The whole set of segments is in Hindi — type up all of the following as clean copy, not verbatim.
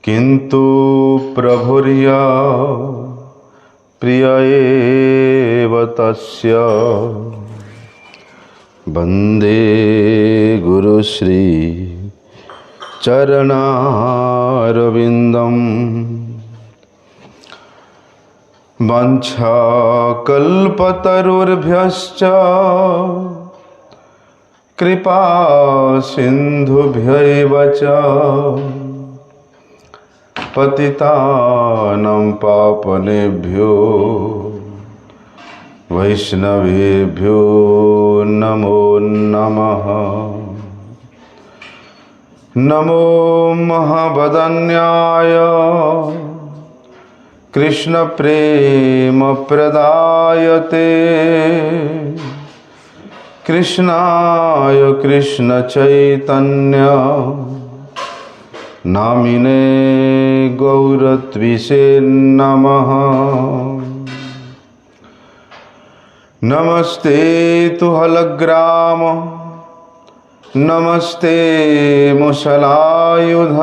किंतु प्रभुर्या प्रिय एव तस्य वंदे गुरुश्री चरणारविंदम। वाञ्छाकल्पतरुर्भ्यश्च कृपा सिन्धुभ्यैव च पतितानां पावनेभ्यो वैष्णवेभ्यो नमो नमः। नमो महावदन्याय कृष्ण प्रेम प्रदायते कृष्णाय कृष्ण चैतन्य नामिने गौरत्विषे नमः। नमस्ते तु हलग्राम नमस्ते मुसलायुध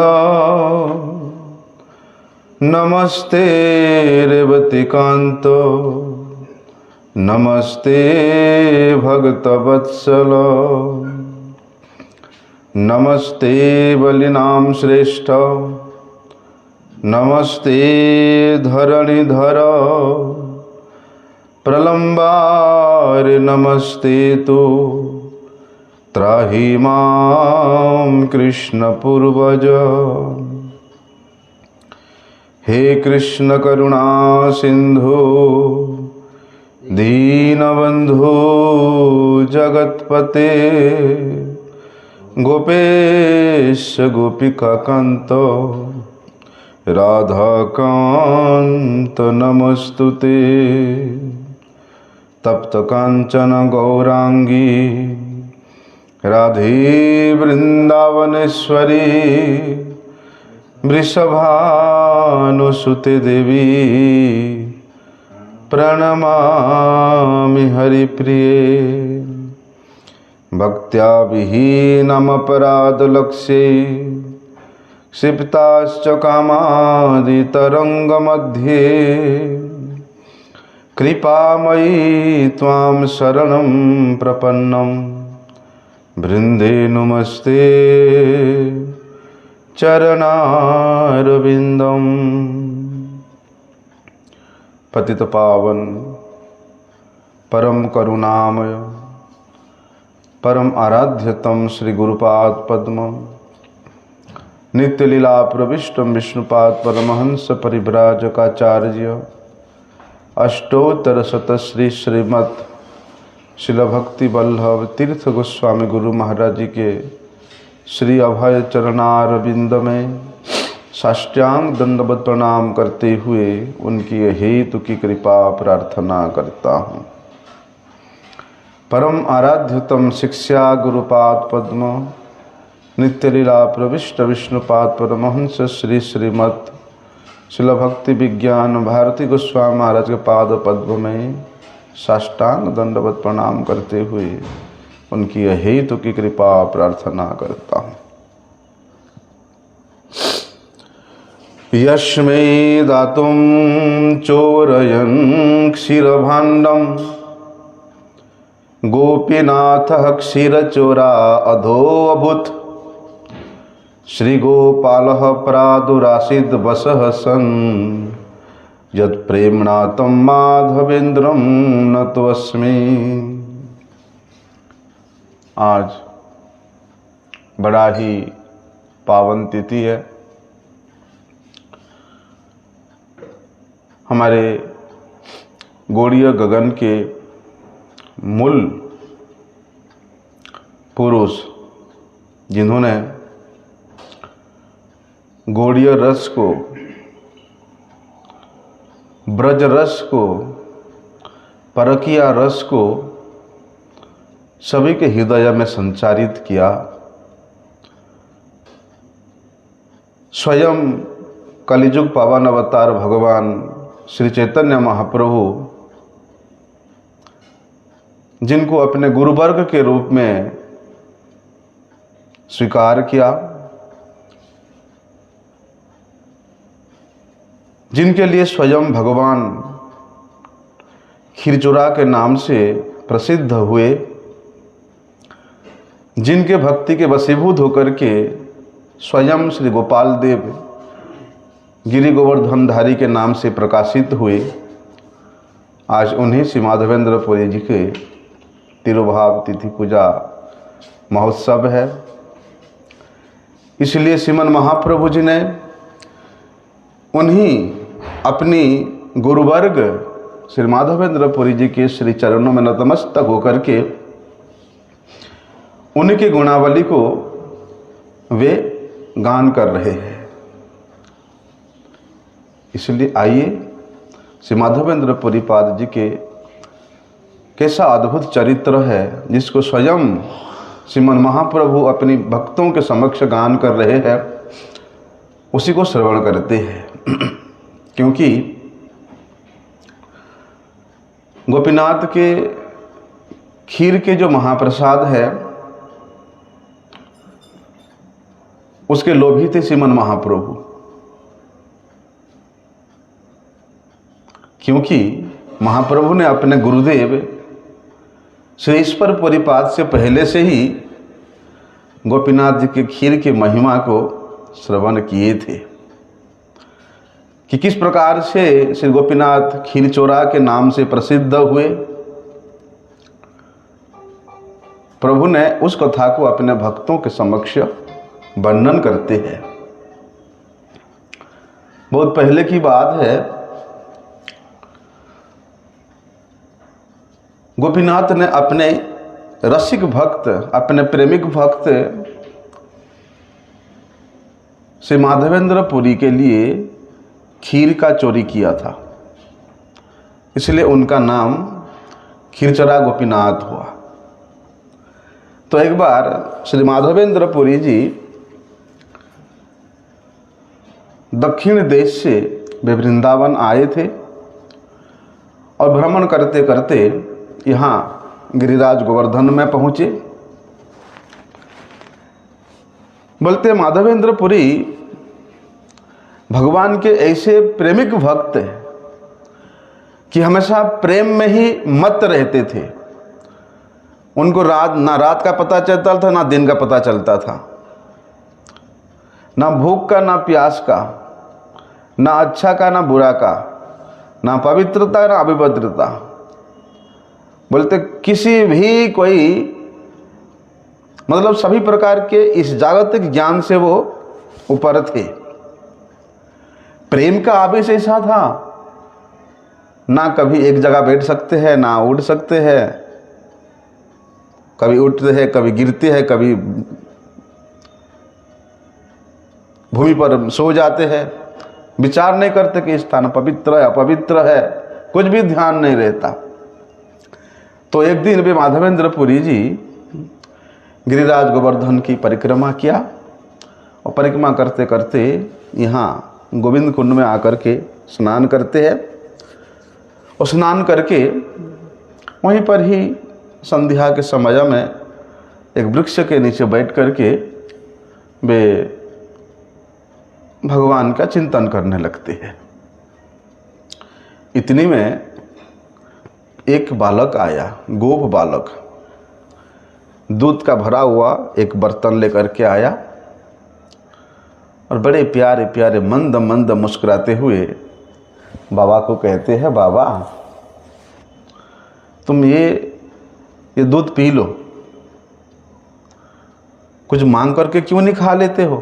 नमस्ते रेवतीकांतो नमस्ते भक्तवत्सल नमस्ते बलिनाम श्रेष्ठ नमस्ते धरणीधर प्रलंबार नमस्ते तो त्राहि मां कृष्ण पूर्वज। हे कृष्ण करुणा सिंधु दीनबंधु जगतपते गोपेश गोपिकाकांत राधाकांत नमस्तुते। तप्त कांचन गौरांगी राधे वृंदावनेश्वरी वृषभानुसुते देवी प्रणमामि हरिप्रिये। भक्त्या विहीनमपराधलक्ष्ये क्षिप्ताश्च कामादितरङ्गमध्ये कृपामयी त्वां शरणं प्रपन्नं वृंदे नमस्ते चरणारविंदम। पतित पावन परम करुणामय परम आराध्यतम श्री गुरुपाद पद्म नित्य लीला प्रविष्टम विष्णुपाद परमहंस परिव्राजकाचार्य अष्टोत्तर शत श्री श्रीमत् शिल भक्ति वल्लभ तीर्थ गोस्वामी गुरु महाराज जी के श्री अभय चरणारविंद में साष्टांग दंडवत प्रणाम करते हुए उनकी हेतु की कृपा प्रार्थना करता हूँ। परम आराध्यतम शिक्षा गुरुपाद पद्म नित्य लीला प्रविष्ट विष्णुपाद परमहंस श्री श्रीमत् शिल भक्ति विज्ञान भारती गोस्वामी महाराज के पाद पद्म में साष्टांग दंडवत प्रणाम करते हुए उनकी हेतु की कृपा प्रार्थना करता हूँ। यस्मै दातुं चोरयन् क्षीरभाण्डं गोपीनाथः क्षीरचोरा अधोऽभूत् श्रीगोपालः प्रादुरासीद् वसः सन् यत्प्रेम्णा तं माधवेन्द्रं नतोऽस्मि। आज बड़ा ही पावन तिथि है। हमारे गौड़ीय गगन के मूल पुरुष जिन्होंने गौड़ीय रस को ब्रज रस को परकिया रस को सभी के हृदय में संचारित किया। स्वयं कलिजुग पावन अवतार भगवान श्री चैतन्य महाप्रभु जिनको अपने गुरुवर्ग के रूप में स्वीकार किया, जिनके लिए स्वयं भगवान खीरचोरा के नाम से प्रसिद्ध हुए, जिनके भक्ति के वशीभूत होकर के स्वयं श्री गोपाल देव गिरि गोवर्धनधारी के नाम से प्रकाशित हुए, आज उन्हीं श्री माधवेंद्र पुरी जी के तिरुभाव तिथि पूजा महोत्सव है। इसलिए श्रीमन महाप्रभु जी ने उन्हीं अपनी गुरुवर्ग श्री माधवेंद्र पुरी जी के श्री चरणों में नतमस्तक होकर के उनकी गुणावली को वे गान कर रहे हैं। इसलिए आइए श्री माधवेंद्र पुरी पाद जी के कैसा अद्भुत चरित्र है, जिसको स्वयं श्रीमन महाप्रभु अपनी भक्तों के समक्ष गान कर रहे हैं, उसी को श्रवण करते हैं। क्योंकि गोपीनाथ के खीर के जो महाप्रसाद है उसके लोभी थे श्रीमन महाप्रभु। क्योंकि महाप्रभु ने अपने गुरुदेव श्री ईश्वर परिपाद से पहले से ही गोपीनाथ जी के खीर की महिमा को श्रवण किए थे कि किस प्रकार से श्री गोपीनाथ खीरचोरा के नाम से प्रसिद्ध हुए। प्रभु ने उस कथा को अपने भक्तों के समक्ष वर्णन करते हैं। बहुत पहले की बात है, गोपीनाथ ने अपने रसिक भक्त, अपने प्रेमिक भक्त श्री माधवेंद्र पुरी के लिए खीर का चोरी किया था, इसलिए उनका नाम खीरचोरा गोपीनाथ हुआ। तो एक बार श्री माधवेंद्र पुरी जी दक्षिण देश से वे वृंदावन आए थे और भ्रमण करते करते यहाँ गिरिराज गोवर्धन में पहुँचे। बोलते माधवेंद्र पुरी भगवान के ऐसे प्रेमिक भक्त हैं कि हमेशा प्रेम में ही मत रहते थे। उनको ना रात का पता चलता था, ना दिन का पता चलता था, ना भूख का, ना प्यास का, ना अच्छा का, ना बुरा का, ना पवित्रता, ना अविपवित्रता। बोलते किसी भी कोई मतलब सभी प्रकार के इस जागतिक ज्ञान से वो ऊपर थे। प्रेम का आवेश ऐसा था, ना कभी एक जगह बैठ सकते हैं, ना उड़ सकते हैं, कभी उठते हैं, कभी गिरते हैं, कभी भूमि पर सो जाते हैं, विचार नहीं करते कि स्थान पवित्र है अपवित्र है, कुछ भी ध्यान नहीं रहता। तो एक दिन वे माधवेंद्र पुरी जी गिरिराज गोवर्धन की परिक्रमा किया और परिक्रमा करते करते यहाँ गोविंद कुंड में आकर के स्नान करते हैं और स्नान करके वहीं पर ही संध्या के समय में एक वृक्ष के नीचे बैठ करके वे भगवान का चिंतन करने लगते हैं। इतनी में एक बालक आया, गोप बालक, दूध का भरा हुआ एक बर्तन लेकर के आया और बड़े प्यारे प्यारे मंद मंद मुस्कुराते हुए बाबा को कहते हैं, बाबा तुम ये दूध पी लो, कुछ मांग करके क्यों नहीं खा लेते हो?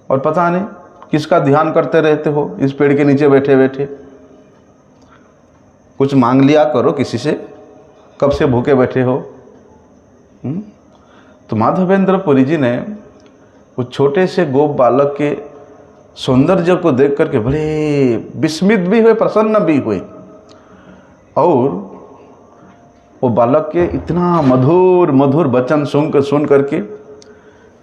और पता नहीं किसका ध्यान करते रहते हो इस पेड़ के नीचे बैठे बैठे। कुछ मांग लिया करो किसी से, कब से भूखे बैठे हो। तो माधवेंद्र पुरी जी ने उस छोटे से गोप बालक के सौंदर्य को देख करके बड़े विस्मित भी हुए, प्रसन्न भी हुए। और वो बालक के इतना मधुर मधुर वचन सुन करके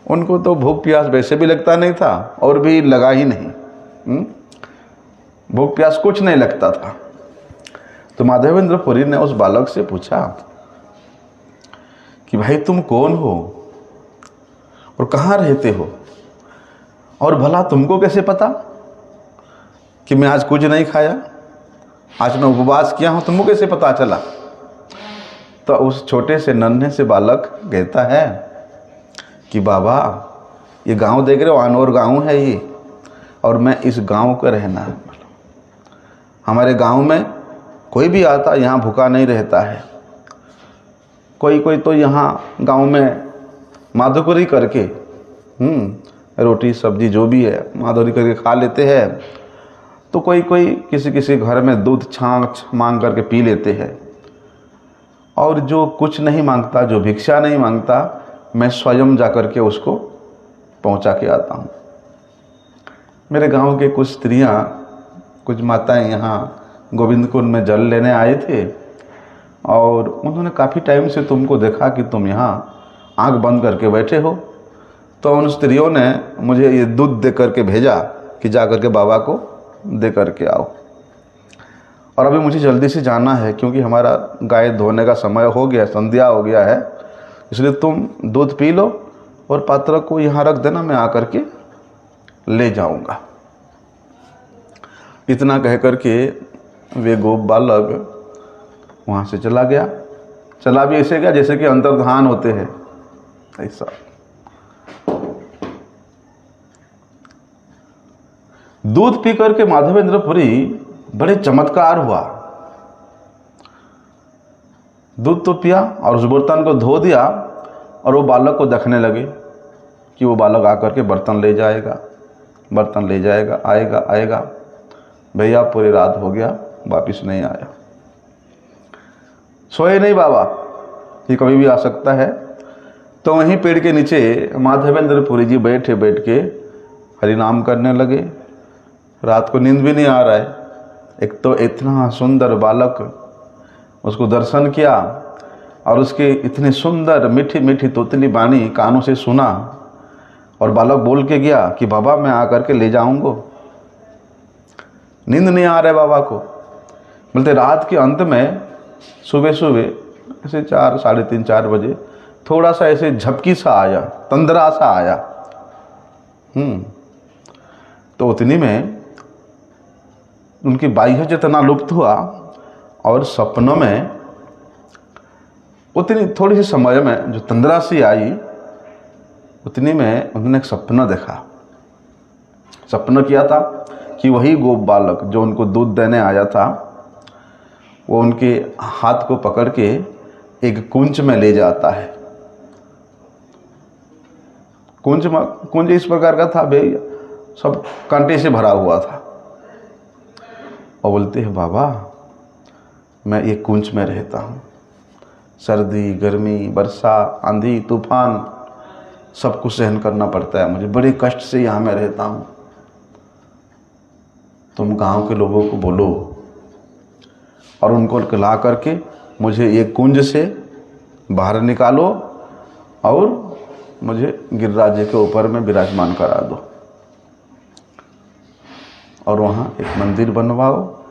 उनको तो भूख प्यास वैसे भी लगता नहीं था और भी लगा ही नहीं, भूख प्यास कुछ नहीं लगता था। तो माधवेंद्र पुरी ने उस बालक से पूछा कि भाई तुम कौन हो? और कहाँ रहते हो, और भला तुमको कैसे पता कि मैं आज कुछ नहीं खाया, आज मैं उपवास किया हूँ, तुमको कैसे पता चला? तो उस छोटे से नन्हे से बालक कहता है कि बाबा ये गांव देख रहे हो, अनौर गांव है ये, और मैं इस गांव का रहना है। हमारे गांव में कोई भी आता यहाँ भूखा नहीं रहता है। कोई तो यहाँ गांव में माधुकरी करके रोटी सब्जी जो भी है माधुरी करके खा लेते हैं। तो कोई किसी घर में दूध छाछ मांग करके पी लेते हैं। और जो कुछ नहीं मांगता, जो भिक्षा नहीं मांगता, मैं स्वयं जा कर के उसको पहुंचा के आता हूं। मेरे गांव के कुछ स्त्रियां, कुछ माताएं यहाँ गोविंद कुंड में जल लेने आए थे, और उन्होंने काफ़ी टाइम से तुमको देखा कि तुम यहाँ आंख बंद करके बैठे हो। तो उन स्त्रियों ने मुझे ये दूध दे करके भेजा कि जा करके बाबा को दे करके आओ। और अभी मुझे जल्दी से जाना है क्योंकि हमारा गाय धोने का समय हो गया, संध्या हो गया है, इसलिए तुम दूध पी लो और पात्र को यहाँ रख देना, मैं आकर के ले जाऊंगा। इतना कह करके वे गोप बालक वहाँ से चला गया। चला भी ऐसे गया जैसे कि अंतर्धान होते हैं, ऐसा। दूध पी करके माधवेंद्रपुरी बड़े चमत्कार हुआ। दूध तो पिया और उस बर्तन को धो दिया, और वो बालक को देखने लगे कि वो बालक आकर के बर्तन ले जाएगा, आएगा। भैया पूरी रात हो गया, वापिस नहीं आया। सोए नहीं बाबा, ये कभी भी आ सकता है। तो वहीं पेड़ के नीचे माधवेंद्रपुरी जी बैठ के हरिनाम करने लगे। रात को नींद भी नहीं आ रहा है। एक तो इतना सुंदर बालक, उसको दर्शन किया और उसके इतनी सुंदर मीठी मीठी तोतली बाणी कानों से सुना, और बालक बोल के गया कि बाबा मैं आकर के ले जाऊंगा। नींद नहीं आ रहा है बाबा को। बोलते रात के अंत में सुबह ऐसे 4, साढ़े 3, 4 बजे थोड़ा सा ऐसे झपकी सा आया, तंद्रा सा आया। तो उतनी में उनकी बाह्य चेतना लुप्त हुआ, और सपनों में उतनी थोड़ी सी समय में जो तंद्रा सी आई, उतनी में उन्होंने एक सपना देखा। सपना किया था कि वही गोप बालक जो उनको दूध देने आया था, वो उनके हाथ को पकड़ के एक कुंज में ले जाता है। कुंज इस प्रकार का था भाई, सब कांटे से भरा हुआ था। और बोलते हैं बाबा मैं ये कुंज में रहता हूँ, सर्दी गर्मी वर्षा आंधी तूफान सब कुछ सहन करना पड़ता है मुझे, बड़े कष्ट से यहाँ मैं रहता हूँ। तुम गांव के लोगों को बोलो और उनको ला करके मुझे ये कुंज से बाहर निकालो और मुझे गिरिराज जी के ऊपर में विराजमान करा दो, और वहाँ एक मंदिर बनवाओ,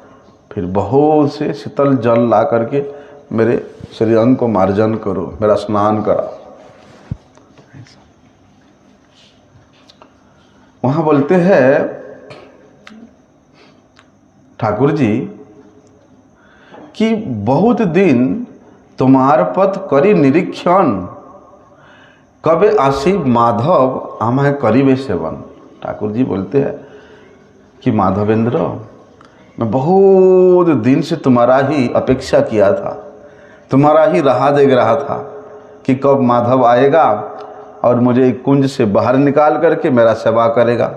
फिर बहुत से शीतल जल ला करके मेरे शरीर अंग को मार्जन करो, मेरा स्नान कराओ। वहाँ बोलते हैं ठाकुर जी कि बहुत दिन तुम्हार पथ करी निरीक्षण, कबे आसी माधव आमाय करीबे सेवन। ठाकुर जी बोलते हैं कि माधवेंद्र मैं बहुत दिन से तुम्हारा ही अपेक्षा किया था, तुम्हारा ही राह देख रहा था कि कब माधव आएगा और मुझे एक कुंज से बाहर निकाल करके मेरा सेवा करेगा।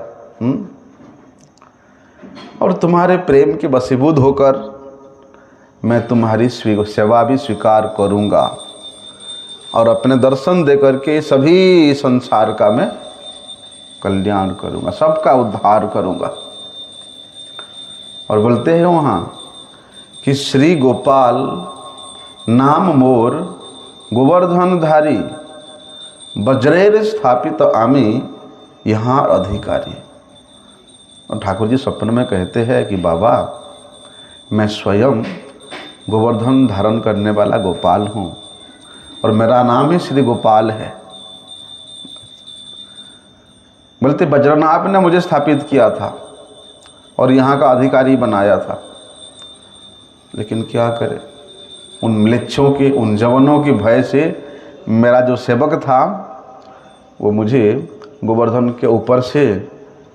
और तुम्हारे प्रेम के वशीभूत होकर मैं तुम्हारी सेवा भी स्वीकार करूँगा, और अपने दर्शन दे करके सभी संसार का मैं कल्याण करूँगा, सबका उद्धार करूँगा। और बोलते हैं वहाँ कि श्री गोपाल नाम मोर गोवर्धन धारी, वज्रेर स्थापित आमी यहाँ अधिकारी। और ठाकुर जी स्वप्न में कहते हैं कि बाबा मैं स्वयं गोवर्धन धारण करने वाला गोपाल हूँ, और मेरा नाम ही श्री गोपाल है। बोलते बज्रनाभ ने मुझे स्थापित किया था और यहाँ का अधिकारी बनाया था, लेकिन क्या करे, उन म्लेच्छों के, उन जवनों के भय से मेरा जो सेवक था वो मुझे गोवर्धन के ऊपर से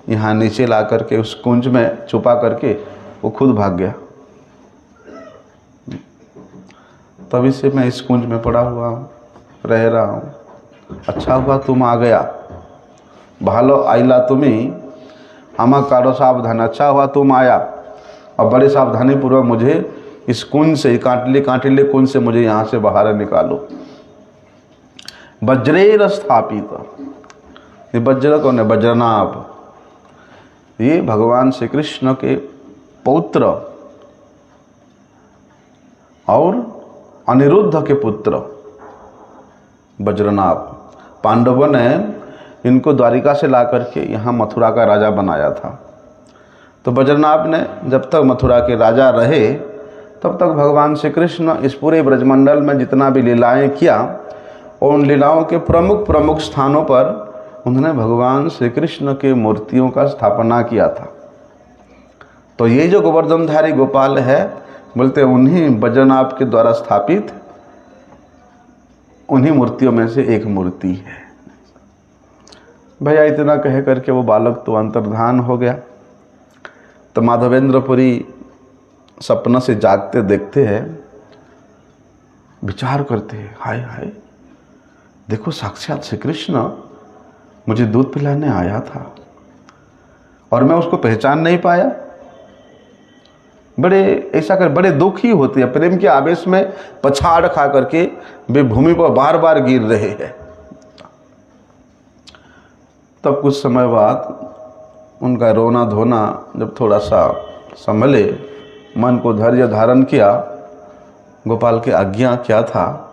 यहाँ नीचे ला करके उस कुंज में छुपा करके वो खुद भाग गया। तभी से मैं इस कुंज में पड़ा हुआ हूँ, रह रहा हूँ। अच्छा हुआ तुम आ गया, भालो आइला तुम्ही आमा कारो सावधान। अच्छा हुआ तुम आया और बड़े सावधानी पूर्वक मुझे इस कुंज से, कांटिले कुंज से मुझे यहाँ से बाहर निकालो। वज्रेर स्थापित, ये वज्र कौन है? वज्रनाभ। ये भगवान श्री कृष्ण के पौत्र और अनिरुद्ध के पुत्र वज्रनाभ। पांडवों ने इनको द्वारिका से ला करके यहाँ मथुरा का राजा बनाया था। तो वज्रनाभ ने जब तक मथुरा के राजा रहे तब तक भगवान श्री कृष्ण इस पूरे ब्रजमंडल में जितना भी लीलाएं किया, और उन लीलाओं के प्रमुख प्रमुख स्थानों पर उन्होंने भगवान श्री कृष्ण के मूर्तियों का स्थापना किया था। तो ये जो गोवर्धनधारी गोपाल है, बोलते उन्हीं वज्रनाभ के द्वारा स्थापित उन्हीं मूर्तियों में से एक मूर्ति है। भैया इतना कह करके वो बालक तो अंतर्धान हो गया। तो माधवेंद्रपुरी सपना से जागते देखते हैं, विचार करते हैं, हाय हाय देखो साक्षात श्री कृष्ण मुझे दूध पिलाने आया था और मैं उसको पहचान नहीं पाया। बड़े ऐसा कर बड़े दुख ही होते हैं, प्रेम के आवेश में पछाड़ खा करके वे भूमि पर बार बार गिर रहे हैं। तब कुछ समय बाद उनका रोना धोना जब थोड़ा सा संभले, मन को धैर्य धारण किया, गोपाल की आज्ञा क्या था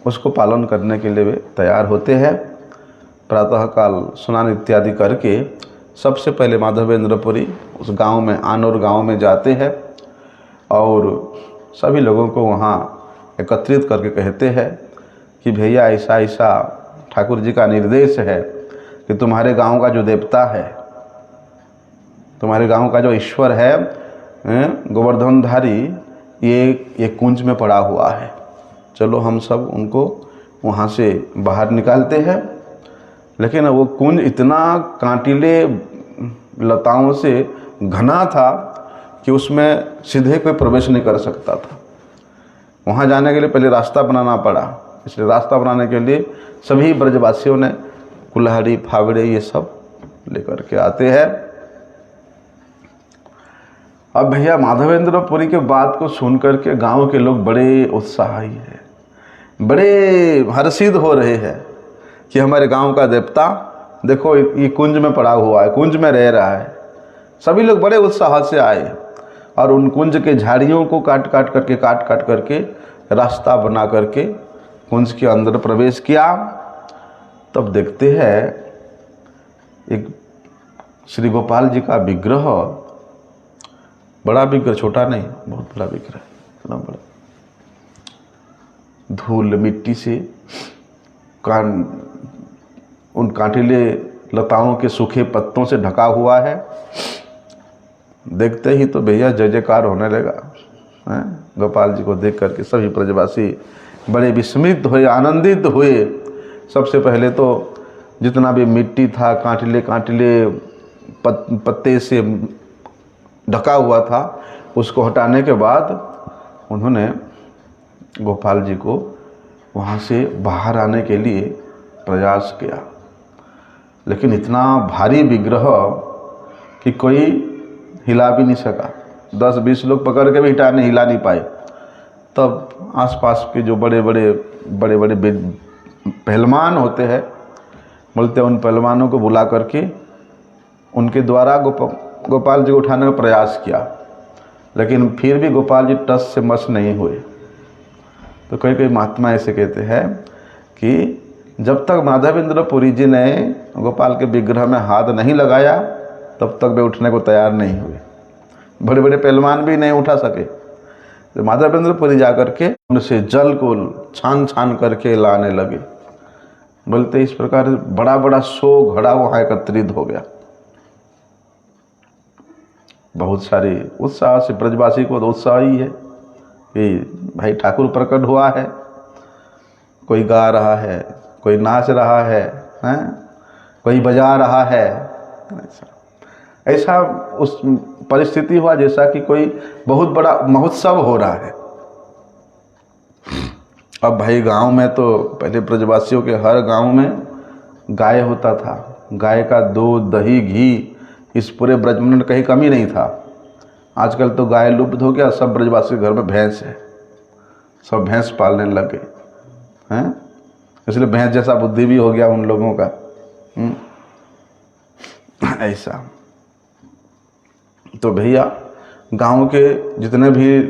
उसको पालन करने के लिए वे तैयार होते हैं। प्रातःकाल स्नान इत्यादि करके सबसे पहले माधवेंद्रपुरी उस गांव में, आनौर गांव में जाते हैं और सभी लोगों को वहाँ एकत्रित करके कहते हैं कि भैया ऐसा ऐसा ठाकुर जी का निर्देश है कि तुम्हारे गांव का जो देवता है, तुम्हारे गांव का जो ईश्वर है गोवर्धनधारी, ये कुंज में पड़ा हुआ है। चलो हम सब उनको वहाँ से बाहर निकालते हैं। लेकिन वो कुंज इतना कांटिले लताओं से घना था कि उसमें सीधे कोई प्रवेश नहीं कर सकता था। वहाँ जाने के लिए पहले रास्ता बनाना पड़ा। इसलिए रास्ता बनाने के लिए सभी ब्रजवासियों ने कुल्हाड़ी, फावड़े ये सब लेकर के आते हैं। अब भैया माधवेंद्रपुरी के बात को सुनकर के गांव के लोग बड़े उत्साही हैं, बड़े हर्षित हो रहे हैं कि हमारे गांव का देवता देखो ये कुंज में पड़ा हुआ है, कुंज में रह रहा है। सभी लोग बड़े उत्साह से आए और उन कुंज के झाड़ियों को काट काट करके रास्ता बना करके कुंज के अंदर प्रवेश किया। तब देखते हैं एक श्री गोपाल जी का विग्रह, बड़ा विग्रह, छोटा नहीं, बहुत बड़ा विग्रह, इतना बड़ा, धूल मिट्टी से उन कांटिले लताओं के सूखे पत्तों से ढका हुआ है। देखते ही तो भैया जय जयकार होने लगा। गोपाल जी को देख करके सभी ब्रजवासी बड़े विस्मित हुए, आनंदित हुए। सबसे पहले तो जितना भी मिट्टी था, कांटिले पत्ते से ढका हुआ था, उसको हटाने के बाद उन्होंने गोपाल जी को वहाँ से बाहर आने के लिए प्रयास किया। लेकिन इतना भारी विग्रह कि कोई हिला भी नहीं सका। 10-20 लोग पकड़ के भी हिला नहीं पाए। तब आसपास के जो बड़े बड़े पहलवान होते हैं, बोलते हैं उन पहलवानों को बुला करके उनके द्वारा गोपाल जी को उठाने का प्रयास किया। लेकिन फिर भी गोपाल जी टस से मस नहीं हुए। तो कई महात्मा ऐसे कहते हैं कि जब तक माधवेंद्रपुरी जी ने गोपाल के विग्रह में हाथ नहीं लगाया तब तक वे उठने को तैयार नहीं हुए। बड़े बड़े पहलवान भी नहीं उठा सके। तो माधवेंद्रपुरी जा करके उनसे जल को छान करके लाने लगे। बोलते इस प्रकार बड़ा बड़ा 100 घड़ा वहाँ एकत्रित हो गया। बहुत सारी उत्साह से, ब्रजवासी को तो उत्साह ही है कि भाई ठाकुर प्रकट हुआ है। कोई गा रहा है, कोई नाच रहा है, कोई बजा रहा है। ऐसा उस परिस्थिति हुआ जैसा कि कोई बहुत बड़ा महोत्सव हो रहा है। अब भाई गांव में तो पहले ब्रजवासियों के हर गांव में गाय होता था। गाय का दूध, दही, घी, इस पूरे ब्रजमंडल में कहीं कमी नहीं था। आजकल तो गाय लुप्त हो गया, सब ब्रजवासी के घर में भैंस है, सब भैंस पालने लग गए हैं। इसलिए भैंस जैसा बुद्धि भी हो गया उन लोगों का। ऐसा तो भैया गांव के जितने भी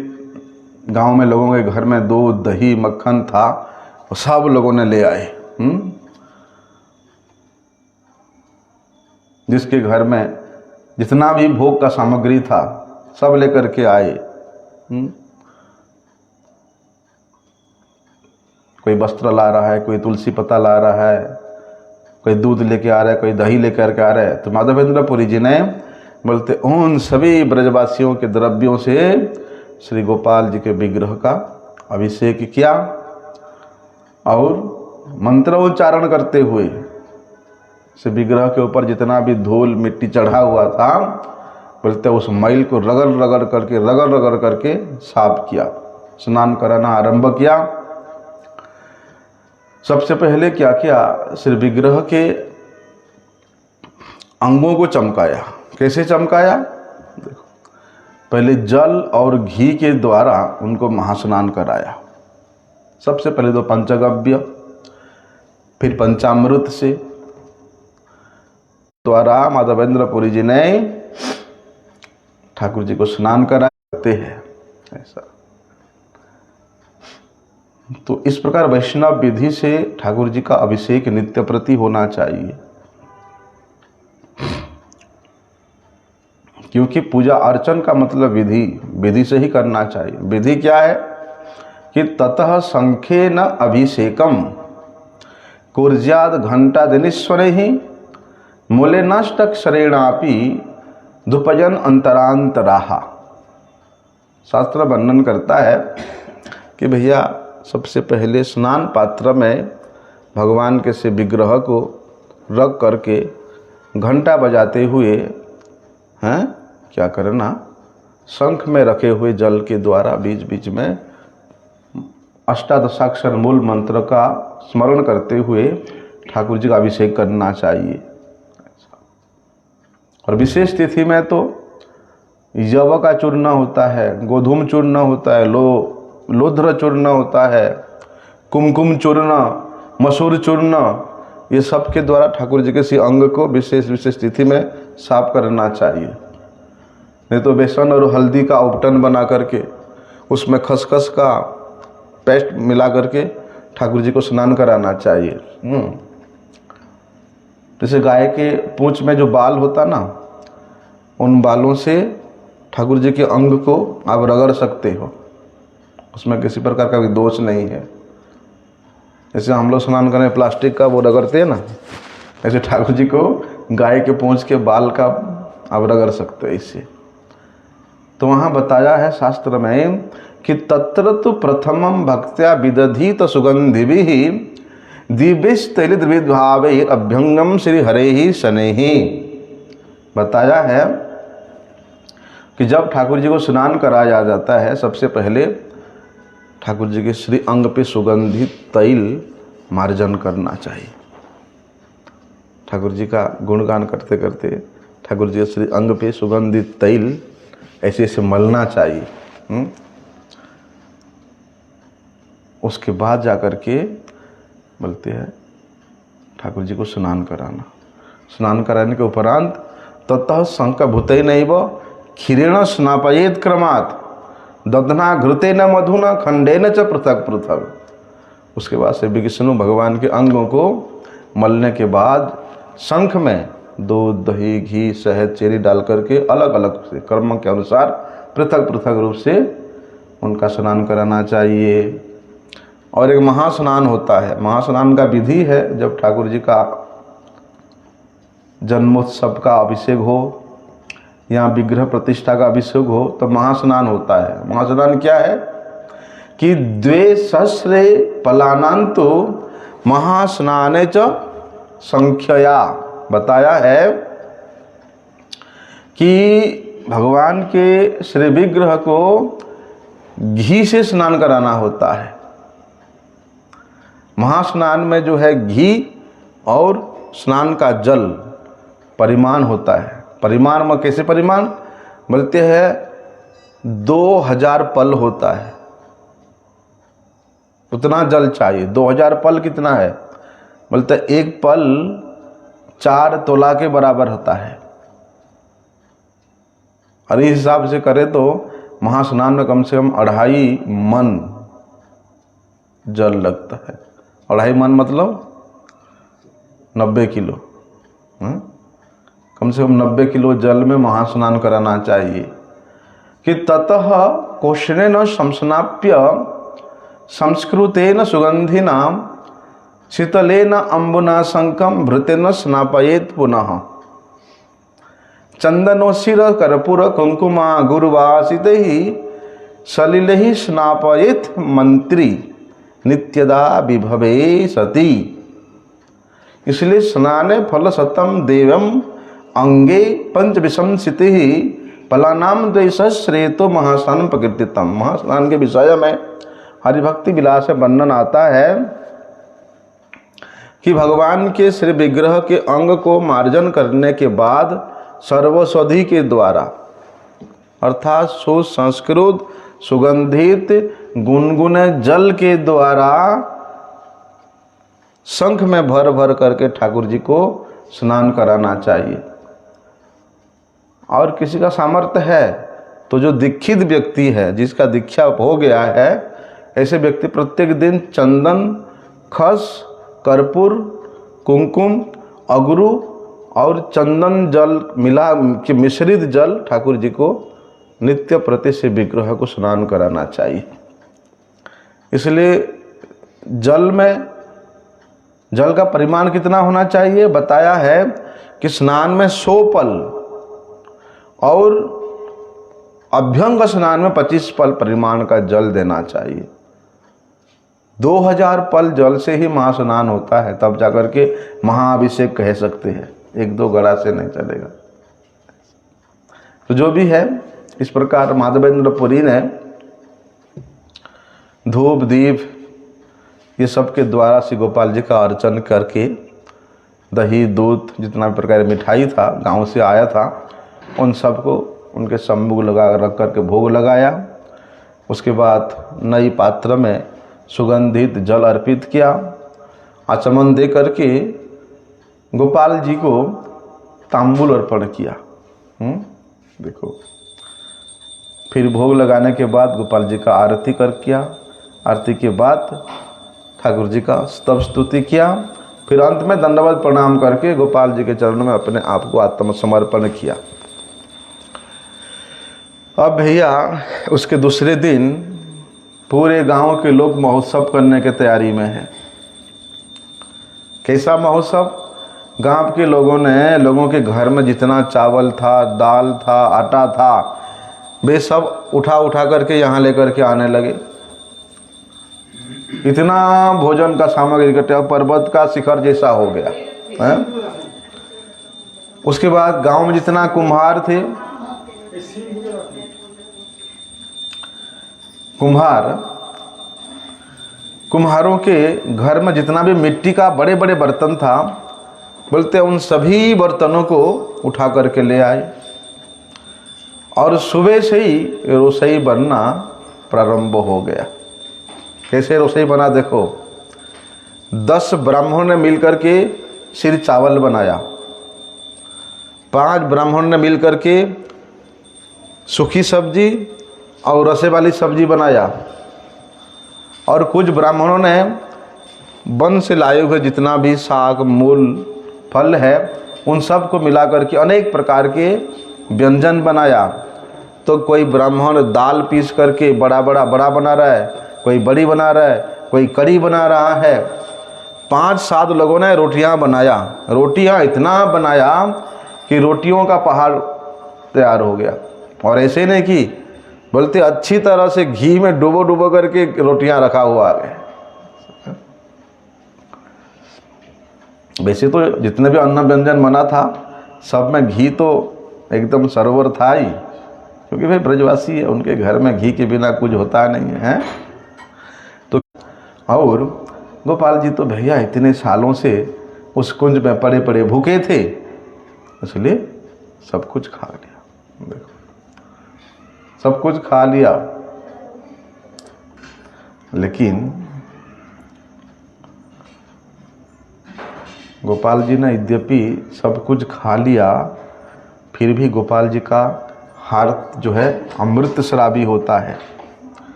गांव में लोगों के घर में दूध, दही, मक्खन था, वो सब लोगों ने ले आए। जिसके घर में जितना भी भोग का सामग्री था सब लेकर के आए। कोई वस्त्र ला रहा है, कोई तुलसी पत्ता ला रहा है, कोई दूध लेके आ रहा है, कोई दही लेकर के आ रहा है। तो माधवेंद्रपुरी जी ने बोलते उन सभी ब्रजवासियों के द्रव्यों से श्री गोपाल जी के विग्रह का अभिषेक किया और मंत्रोच्चारण करते हुए से विग्रह के ऊपर जितना भी धूल मिट्टी चढ़ा हुआ था, बोलते उस मैल को रगड़ रगड़ करके साफ किया, स्नान कराना आरंभ किया। सबसे पहले क्या किया, श्री विग्रह के अंगों को चमकाया। कैसे चमकाया? देखो, पहले जल और घी के द्वारा उनको महास्नान कराया। सबसे पहले तो पंचगव्य, फिर पंचामृत से द्वारा माधवेंद्रपुरी जी ने ठाकुर जी को स्नान कराते हैं। ऐसा तो इस प्रकार वैष्णव विधि से ठाकुर जी का अभिषेक नित्य प्रति होना चाहिए, क्योंकि पूजा अर्चन का मतलब विधि से ही करना चाहिए। विधि क्या है कि ततः संख्ये न अभिषेकम कुर्ज्याद घंटा दिनेश्वर ही मूले नष्टक्षरेणापि धुपजन अंतरांतराहा। शास्त्र वर्णन करता है कि भैया सबसे पहले स्नान पात्र में भगवान के से विग्रह को रख करके घंटा बजाते हुए क्या करना, शंख में रखे हुए जल के द्वारा बीच बीच में अष्टादशाक्षर मूल मंत्र का स्मरण करते हुए ठाकुर जी का अभिषेक करना चाहिए। और विशेष तिथि में तो यव का चूर्ण होता है, गोधूम चूर्ण होता है, लोध्र चूर्ण होता है, कुमकुम चूर्ण, मसूर चूर्ण, ये सब के द्वारा ठाकुर जी के सी अंग को विशेष तिथि में साफ करना चाहिए। नहीं तो बेसन और हल्दी का उपटन बना करके उसमें खसखस का पेस्ट मिला करके ठाकुर जी को स्नान कराना चाहिए। जैसे गाय के पूंछ में जो बाल होता ना, उन बालों से ठाकुर जी के अंग को आप रगड़ सकते हो, उसमें किसी प्रकार का भी दोष नहीं है। जैसे हम लोग स्नान करें प्लास्टिक का वो रगड़ते हैं ना, ऐसे ठाकुर जी को गाय के पूंछ के बाल का आप रगड़ सकते हो इससे। तो वहाँ बताया है शास्त्र में कि तत्र तो प्रथमम भक्त्या विदधीत सुगंधिभिः दिव्यस्तैलद्विभावे अभ्यंगम श्री हरे ही शनै ही। बताया है कि जब ठाकुर जी को स्नान कराया जाता है, सबसे पहले ठाकुर जी के श्री अंग पे सुगंधित तैल मार्जन करना चाहिए। ठाकुर जी का गुणगान करते करते ठाकुर जी के श्री अंग पे सुगंधित तैल ऐसे ऐसे मलना चाहिए। उसके बाद जाकर के बोलते हैं ठाकुर जी को स्नान कराना। स्नान कराने के उपरांत ततः शंखभूते नैव क्षीरेण स्नापयेत क्रमात् दधना घृतेन मधुना खंडेन च पृथक पृथक। उसके बाद से विष्णु भगवान के अंगों को मलने के बाद शंख में दूध, दही, घी, शहद, चीनी डाल करके अलग अलग से कर्म के अनुसार पृथक पृथक रूप से उनका स्नान कराना चाहिए। और एक महास्नान होता है। महास्नान का विधि है जब ठाकुर जी का जन्मोत्सव का अभिषेक हो या विग्रह प्रतिष्ठा का अभिषेक हो तो महास्नान होता है। महास्नान क्या है कि द्वे सहस्रे पलानांतो महास्नाने च संख्यया बताया है कि भगवान के श्री विग्रह को घी से स्नान कराना होता है। महास्नान में जो है घी और स्नान का जल परिमाण होता है। परिमाण में कैसे परिमाण बोलते हैं 2000 पल होता है, उतना जल चाहिए। 2000 पल कितना है बोलते हैं एक पल 4 तोला के बराबर होता है। और इस हिसाब से करें तो महास्नान में कम से कम 2.5 मन जल लगता है। 2.5 मन मतलब 90 किलो। कम से कम 90 किलो जल में महास्नान कराना चाहिए। कि ततः कोशनेन संस्नाप्य संस्कृतेन सुगंधिना शीतलेन अम्बुना शंखम भृतेन स्नापयेत् पुनः चंदनोशिर कर्पूर कुंकुमा गुरुवासितैः सलिलैः स्नापयेत् मंत्री नित्यदा विभवे सती। इसलिए स्नाने फल सतम देवम अंगे पंचविशंसिति फलानाम द्वैसहस्रेतो महास्नान प्रकृतितम। महास्नान के विषय में हरिभक्ति विलास वर्णन आता है कि भगवान के श्री विग्रह के अंग को मार्जन करने के बाद सर्वसधि के द्वारा अर्थात सुसंस्कृत सुगंधित गुनगुने जल के द्वारा शंख में भर भर करके ठाकुर जी को स्नान कराना चाहिए। और किसी का सामर्थ्य है तो जो दीक्षित व्यक्ति है, जिसका दीक्षा हो गया है, ऐसे व्यक्ति प्रत्येक दिन चंदन, खस, कर्पूर, कुमकुम, अगरू और चंदन जल मिला के मिश्रित जल ठाकुर जी को नित्य प्रति से विग्रह को स्नान कराना चाहिए। इसलिए जल का परिमाण कितना होना चाहिए बताया है कि स्नान में 100 पल और अभ्यंग स्नान में 25 पल परिमाण का जल देना चाहिए। 2000 पल जल से ही महास्नान होता है, तब जाकर के महाअभिषेक कह सकते हैं। 1-2 गड़ा से नहीं चलेगा। तो जो भी है इस प्रकार माधवेंद्र पुरी ने धूप दीप ये सब के द्वारा श्री गोपाल जी का अर्चन करके दही दूध जितना प्रकार मिठाई था गांव से आया था उन सब को उनके सम्मुख लगा रख करके भोग लगाया। उसके बाद नई पात्र में सुगंधित जल अर्पित किया। आचमन दे करके गोपाल जी को तांबूल अर्पण किया। देखो, फिर भोग लगाने के बाद गोपाल जी का आरती कर किया। आरती के बाद ठाकुर जी का स्तव स्तुति किया। फिर अंत में दंडवत प्रणाम करके गोपाल जी के चरणों में अपने आप को आत्मसमर्पण किया। अब भैया उसके दूसरे दिन पूरे गांव के लोग महोत्सव करने की तैयारी में हैं। कैसा महोत्सव? गांव के लोगों के घर में जितना चावल था, दाल था, आटा था, वे सब उठा करके यहाँ लेकर के आने लगे। इतना भोजन का सामग्री इकट्ठा पर्वत का शिखर जैसा हो गया है। उसके बाद गांव में जितना कुम्हार थे, कुम्हारों के घर में जितना भी मिट्टी का बड़े बड़े बर्तन था, बोलते उन सभी बर्तनों को उठा करके ले आए और सुबह से ही रसोई बनना प्रारंभ हो गया। कैसे रसोई बना देखो, 10 ब्राह्मणों ने मिलकर के सिर चावल बनाया, 5 ब्राह्मणों ने मिलकर के सूखी सब्जी और रसे वाली सब्जी बनाया और कुछ ब्राह्मणों ने वन से लाए हुए जितना भी साग मूल फल है उन सब को मिला करके अनेक प्रकार के व्यंजन बनाया। तो कोई ब्राह्मण दाल पीस करके बड़ा बना रहा है, कोई बड़ी बना रहा है, कोई कढ़ी बना रहा है, 5-7 लोगों ने रोटियां बनाया, रोटियां इतना बनाया कि रोटियों का पहाड़ तैयार हो गया। और ऐसे नहीं कि बोलते अच्छी तरह से घी में डुबो डुबो करके रोटियां रखा हुआ है। वैसे तो जितने भी अन्न व्यंजन बना था सब में घी तो एकदम सरोवर था ही, क्योंकि भाई ब्रजवासी है, उनके घर में घी के बिना कुछ होता नहीं है। तो और गोपाल जी तो भैया इतने सालों से उस कुंज में पड़े पड़े भूखे थे, इसलिए सब कुछ खा लिया। देखो सब कुछ खा लिया, लेकिन गोपाल जी ने यद्यपि सब कुछ खा लिया, फिर भी गोपाल जी का हाथ जो है अमृत शराबी होता है।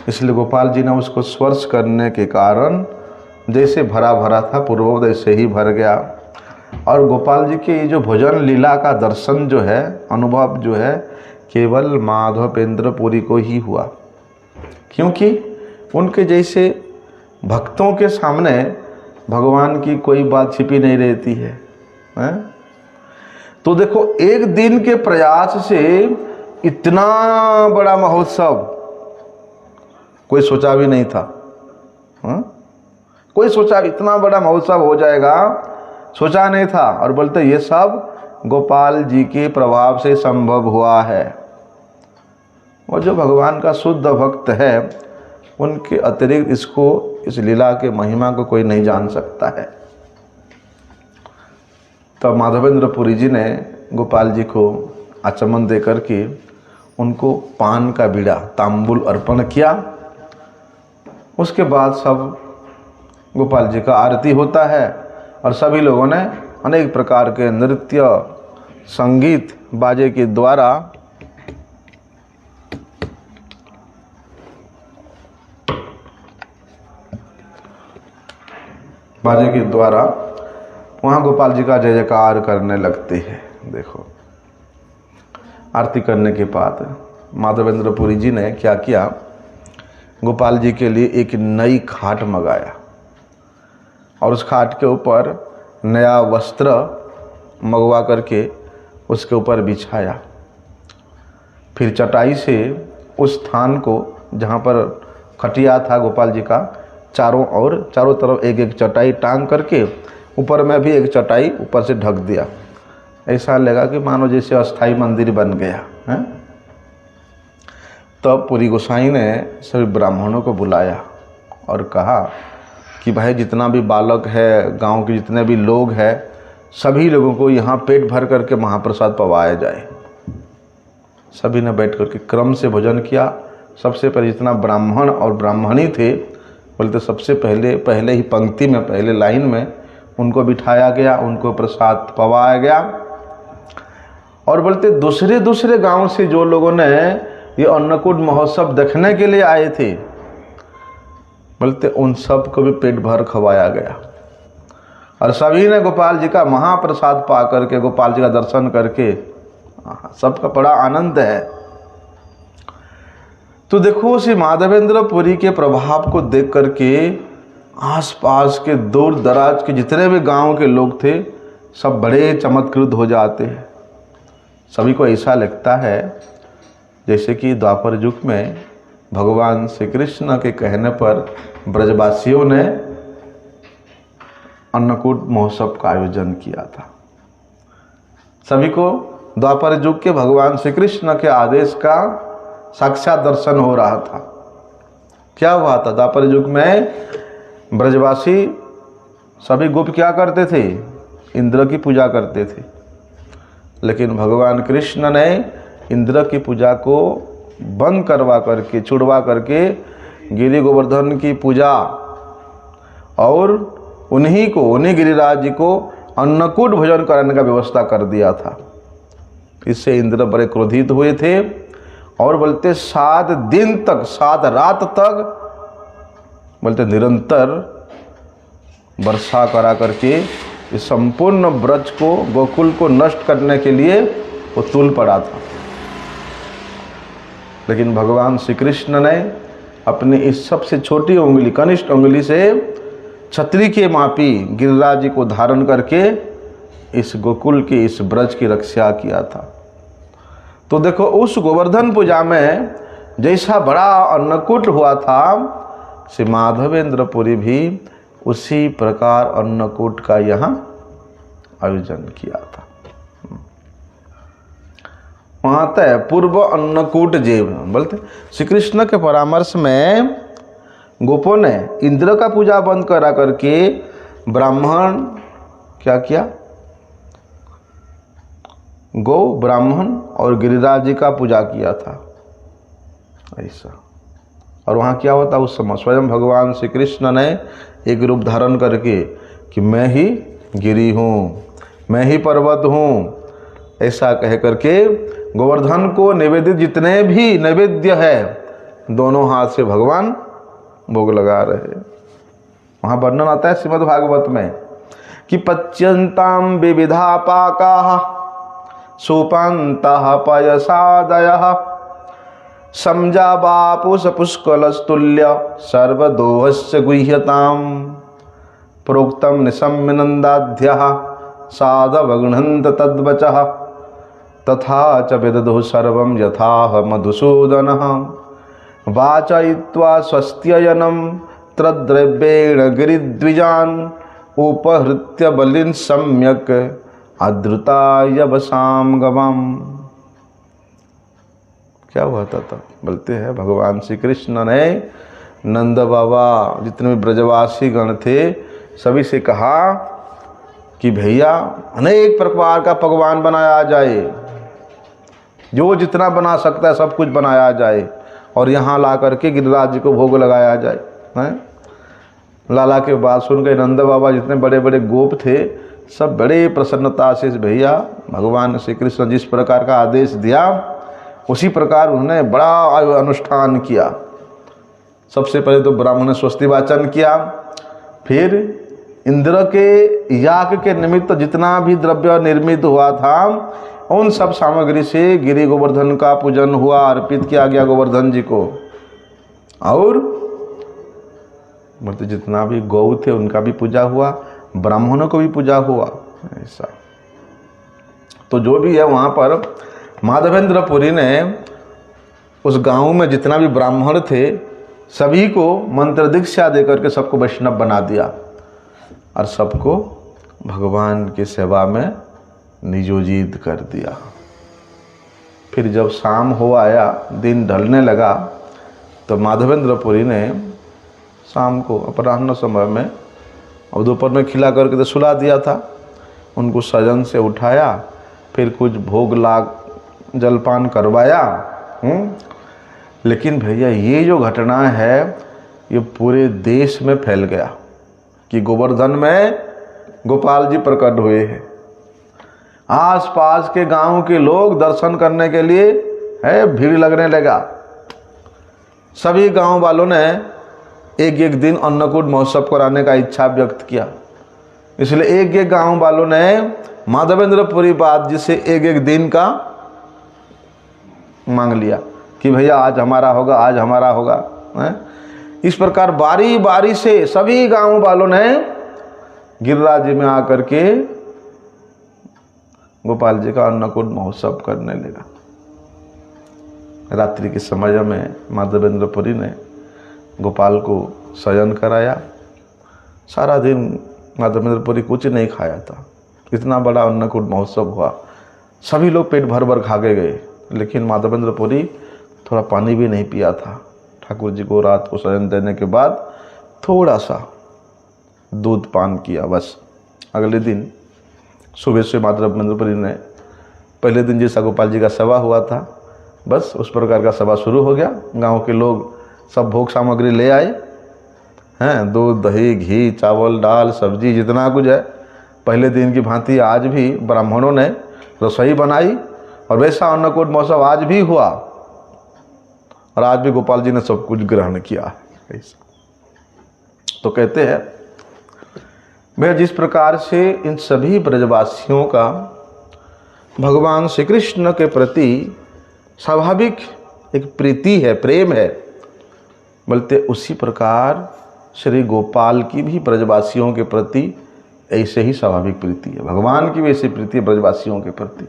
इसलिए गोपाल जी ने उसको स्पर्श करने के कारण जैसे भरा भरा था पूर्वोदय से ही भर गया। और गोपाल जी के ये जो भोजन लीला का दर्शन जो है, अनुभव जो है, केवल माधवेंद्रपुरी को ही हुआ, क्योंकि उनके जैसे भक्तों के सामने भगवान की कोई बात छिपी नहीं रहती है, हैं? तो देखो एक दिन के प्रयास से इतना बड़ा महोत्सव कोई सोचा भी नहीं था, हैं? कोई सोचा इतना बड़ा महोत्सव हो जाएगा, सोचा नहीं था। और बोलते ये सब गोपाल जी के प्रभाव से संभव हुआ है। और जो भगवान का शुद्ध भक्त है उनके अतिरिक्त इस लीला के महिमा को कोई नहीं जान सकता है। तब माधवेंद्रपुरी जी ने गोपाल जी को आचमन दे करके उनको पान का बीड़ा तांबुल अर्पण किया। उसके बाद सब गोपाल जी का आरती होता है और सभी लोगों ने अनेक प्रकार के नृत्य संगीत बाजे के द्वारा वहाँ गोपाल जी का जय जयकार करने लगते हैं। देखो आरती करने के बाद माधवेंद्रपुरी जी ने क्या किया, गोपाल जी के लिए एक नई खाट मंगाया और उस खाट के ऊपर नया वस्त्र मंगवा करके उसके ऊपर बिछाया। फिर चटाई से उस स्थान को जहाँ पर खटिया था गोपाल जी का, चारों तरफ एक एक चटाई टांग करके ऊपर में भी एक चटाई ऊपर से ढक दिया। ऐसा लगा कि मानो जैसे अस्थाई मंदिर बन गया है। तब पुरी गोसाई ने सभी ब्राह्मणों को बुलाया और कहा कि भाई जितना भी बालक है, गांव के जितने भी लोग हैं, सभी लोगों को यहाँ पेट भर करके महाप्रसाद पवाया जाए। सभी ने बैठ करके क्रम से भोजन किया। सबसे पहले जितना ब्राह्मण और ब्राह्मणी थे, बोलते सबसे पहले ही पंक्ति में, पहले लाइन में उनको बिठाया गया, उनको प्रसाद पवाया गया। और बोलते दूसरे गांव से जो लोगों ने ये अन्नकूट महोत्सव देखने के लिए आए थे, बोलते उन सब को भी पेट भर खवाया गया। और सभी ने गोपाल जी का महाप्रसाद पा करके, गोपाल जी का दर्शन करके सबका बड़ा आनंद है। तो देखो श्री माधवेंद्रपुरी के प्रभाव को देख करके आसपास के दूर दराज के जितने भी गांव के लोग थे सब बड़े चमत्कृत हो जाते हैं। सभी को ऐसा लगता है जैसे कि द्वापर युग में भगवान श्री कृष्ण के कहने पर ब्रजवासियों ने अन्नकूट महोत्सव का आयोजन किया था। सभी को द्वापर युग के भगवान श्री कृष्ण के आदेश का साक्षात दर्शन हो रहा था। क्या हुआ था, द्वापर युग में ब्रजवासी सभी गोप क्या करते थे, इंद्र की पूजा करते थे। लेकिन भगवान कृष्ण ने इंद्र की पूजा को बंद करवा करके, छुड़वा करके गिरि गोवर्धन की पूजा और उन्हीं गिरिराज जी को अन्नकूट भोजन कराने का व्यवस्था कर दिया था। इससे इंद्र बड़े क्रोधित हुए थे और बोलते 7 दिन तक, 7 रात तक बोलते निरंतर वर्षा करा करके इस संपूर्ण ब्रज को, गोकुल को नष्ट करने के लिए वो तुल पड़ा था। लेकिन भगवान श्री कृष्ण ने अपनी इस सबसे छोटी उंगली, कनिष्ठ उंगली से छतरी के मापी गिरिराज जी को धारण करके इस गोकुल की, इस ब्रज की रक्षा किया था। तो देखो उस गोवर्धन पूजा में जैसा बड़ा अन्नकूट हुआ था, श्री माधवेंद्रपुरी भी उसी प्रकार अन्नकूट का यहाँ आयोजन किया था। वहाँ तय पूर्व अन्नकूट जेव बोलते। श्री कृष्ण के परामर्श में गोपों ने इंद्र का पूजा बंद करा करके ब्राह्मण क्या किया, गौ, ब्राह्मण और गिरिराज जी का पूजा किया था ऐसा। और वहाँ क्या होता उस समय, स्वयं भगवान श्री कृष्ण ने एक रूप धारण करके कि मैं ही गिरी हूँ, मैं ही पर्वत हूँ, ऐसा कह करके गोवर्धन को निवेदित जितने भी नैवेद्य है दोनों हाथ से भगवान भोग लगा रहे। वहाँ वर्णन आता है श्रीमद् भागवत में कि पच्यन्ताम विविधा पाकाः सोपान्तः पयसादयः समजाबापुष पुष्कलस्तुल्य सर्वदोहस्य गुह्यताम् प्रोक्तम निशम्यनन्दाध्यः साधवगृह्णन्त तद्वचः तथा च विदधुः सर्वं यथाह मधुसूदनः वाचयित्वा स्वस्त्ययनं तद्द्रव्येण गिरिद्विजान् उपहृत्य बलिन् सम्यक् अद्रुताय वसाम गवाम। क्या हुआ था? बोलते हैं भगवान श्री कृष्ण ने नंद बाबा जितने भी ब्रजवासी गण थे सभी से कहा कि भैया अनेक प्रकार का पकवान बनाया जाए, जो जितना बना सकता है सब कुछ बनाया जाए और यहाँ ला करके गिरिराज जी को भोग लगाया जाए हैं। लाला के बात सुन गए नंद बाबा, जितने बड़े बड़े गोप थे सब बड़े प्रसन्नता से भैया भगवान श्री कृष्ण जिस प्रकार का आदेश दिया उसी प्रकार उन्होंने बड़ा अनुष्ठान किया। सबसे पहले तो ब्राह्मण ने स्वस्ति वाचन किया, फिर इंद्र के याग के निमित्त जितना भी द्रव्य निर्मित हुआ था उन सब सामग्री से गिरि गोवर्धन का पूजन हुआ, अर्पित किया गया गोवर्धन जी को। और मतलब जितना भी गौ थे उनका भी पूजा हुआ, ब्राह्मणों को भी पूजा हुआ ऐसा। तो जो भी है वहाँ पर माधवेंद्रपुरी ने उस गांव में जितना भी ब्राह्मण थे सभी को मंत्र दीक्षा देकर के सबको वैष्णव बना दिया और सबको भगवान की सेवा में नियोजित कर दिया। फिर जब शाम हो आया, दिन ढलने लगा, तो माधवेंद्रपुरी ने शाम को अपराह्न समय में और दोपहर में खिला करके तो सुला दिया था, उनको सजन से उठाया, फिर कुछ भोग लाग जलपान करवाया। लेकिन भैया ये जो घटना है ये पूरे देश में फैल गया कि गोवर्धन में गोपाल जी प्रकट हुए हैं। आसपास के गांव के लोग दर्शन करने के लिए भीड़ लगने लगा। सभी गांव वालों ने एक एक दिन अन्नकूट महोत्सव कराने का इच्छा व्यक्त किया, इसलिए एक एक गांव वालों ने माधवेंद्रपुरी बात जी से एक एक दिन का मांग लिया कि भैया आज हमारा होगा, आज हमारा होगा है? इस प्रकार बारी बारी से सभी गांव वालों ने गिरिराज जी में आकर के गोपाल जी का अन्नकूट महोत्सव करने लगा। रात्रि के समय में माधवेंद्रपुरी ने गोपाल को शयन कराया। सारा दिन माधवेंद्रपुरी कुछ नहीं खाया था, इतना बड़ा अन्नकूट महोत्सव हुआ, सभी लोग पेट भर भर खा के गए, लेकिन माधवेंद्रपुरी थोड़ा पानी भी नहीं पिया था। ठाकुर जी को रात को शयन देने के बाद थोड़ा सा दूध पान किया बस। अगले दिन सुबह से माधवेंद्रपुरी ने पहले दिन जैसा गोपाल जी का सभा हुआ था बस उस प्रकार का सभा शुरू हो गया। गांव के लोग सब भोग सामग्री ले आए हैं, दूध दही घी चावल दाल सब्जी जितना कुछ है पहले दिन की भांति आज भी ब्राह्मणों ने रसोई बनाई और वैसा अन्नकूट महोत्सव आज भी हुआ और आज भी गोपाल जी ने सब कुछ ग्रहण किया। तो कहते हैं मैं जिस प्रकार से इन सभी ब्रजवासियों का भगवान श्री कृष्ण के प्रति स्वाभाविक एक प्रीति है, प्रेम है, बोलते उसी प्रकार श्री गोपाल की भी ब्रजवासियों के प्रति ऐसे ही स्वाभाविक प्रीति है, भगवान की भी ऐसी प्रीति है ब्रजवासियों के प्रति।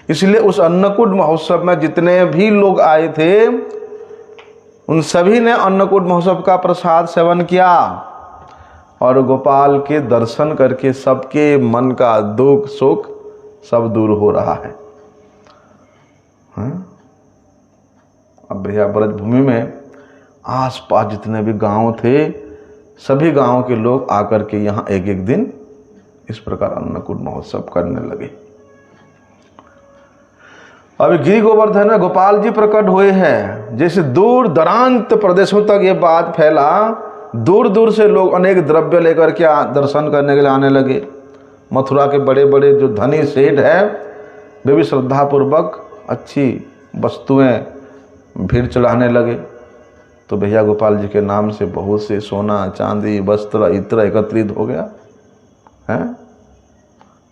इसलिए उस अन्नकूट महोत्सव में जितने भी लोग आए थे उन सभी ने अन्नकूट महोत्सव का प्रसाद सेवन किया और गोपाल के दर्शन करके सबके मन का दुख सुख सब दूर हो रहा है। अब भैया ब्रजभूमि में आसपास जितने भी गांव थे सभी गांवों के लोग आकर के यहाँ एक एक दिन इस प्रकार अन्नकूट महोत्सव करने लगे। अभी गिरि गोवर्धन में गोपाल जी प्रकट हुए हैं। जैसे दूर दरांत प्रदेशों तक ये बात फैला, दूर दूर से लोग अनेक द्रव्य लेकर के दर्शन करने के लिए आने लगे। मथुरा के बड़े बड़े जो धनी सेठ हैं वे भी श्रद्धापूर्वक अच्छी वस्तुएं भीड़ चढ़ाने लगे। तो भैया गोपाल जी के नाम से बहुत से सोना चांदी वस्त्र इत्र एकत्रित हो गया है,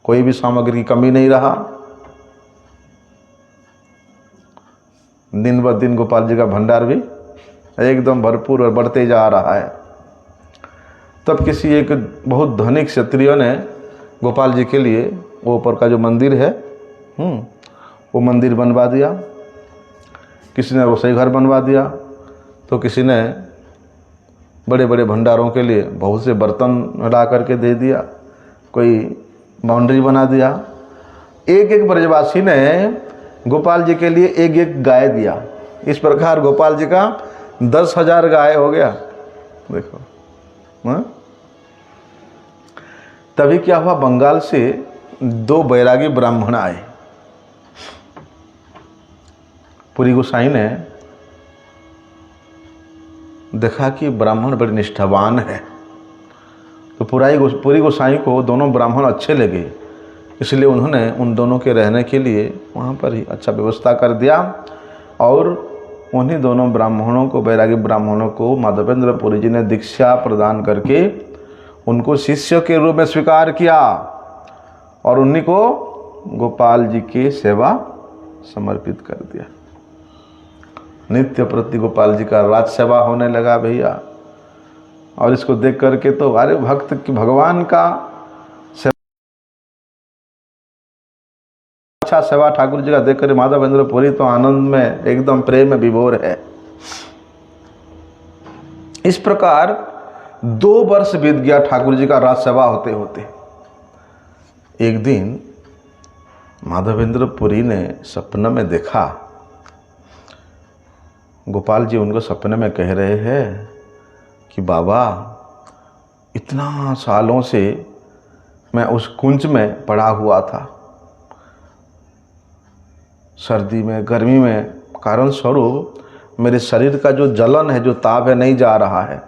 कोई भी सामग्री की कमी नहीं रहा। दिन ब दिन गोपाल जी का भंडार भी एकदम भरपूर और बढ़ते जा रहा है। तब किसी एक बहुत धनिक क्षत्रिय ने गोपाल जी के लिए वो ऊपर का जो मंदिर है वो मंदिर बनवा दिया, किसी ने रसोई घर बनवा दिया, तो किसी ने बड़े बड़े भंडारों के लिए बहुत से बर्तन ला करके दे दिया, कोई बाउंड्री बना दिया। एक एक ब्रजवासी ने गोपाल जी के लिए एक एक गाय दिया। इस प्रकार गोपाल जी का 10,000 गाय हो गया। देखो तभी क्या हुआ, बंगाल से 2 बैरागी ब्राह्मण आए। पुरी गोसाई ने देखा कि ब्राह्मण बड़े निष्ठावान है, तो पुरी गोसाई को दोनों ब्राह्मण अच्छे लगे, इसलिए उन्होंने उन दोनों के रहने के लिए वहाँ पर ही अच्छा व्यवस्था कर दिया और उन्हीं दोनों ब्राह्मणों को, बैरागी ब्राह्मणों को माधवेंद्र पुरी जी ने दीक्षा प्रदान करके उनको शिष्य के रूप में स्वीकार किया और उन्हीं को गोपाल जी की सेवा समर्पित कर दिया। नित्य प्रति गोपाल जी का राज सेवा होने लगा भैया। और इसको देख करके तो अरे भक्त की भगवान का अच्छा सेवा ठाकुर जी का देख कर माधवेंद्र पुरी तो आनंद में एकदम प्रेम में विभोर है। इस प्रकार 2 वर्ष बीत गया ठाकुर जी का राज सेवा होते होते। एक दिन माधवेंद्र पुरी ने सपने में देखा, गोपाल जी उनको सपने में कह रहे हैं कि बाबा इतना सालों से मैं उस कुंज में पड़ा हुआ था, सर्दी में गर्मी में कारण स्वरूप मेरे शरीर का जो जलन है, जो ताप है, नहीं जा रहा है।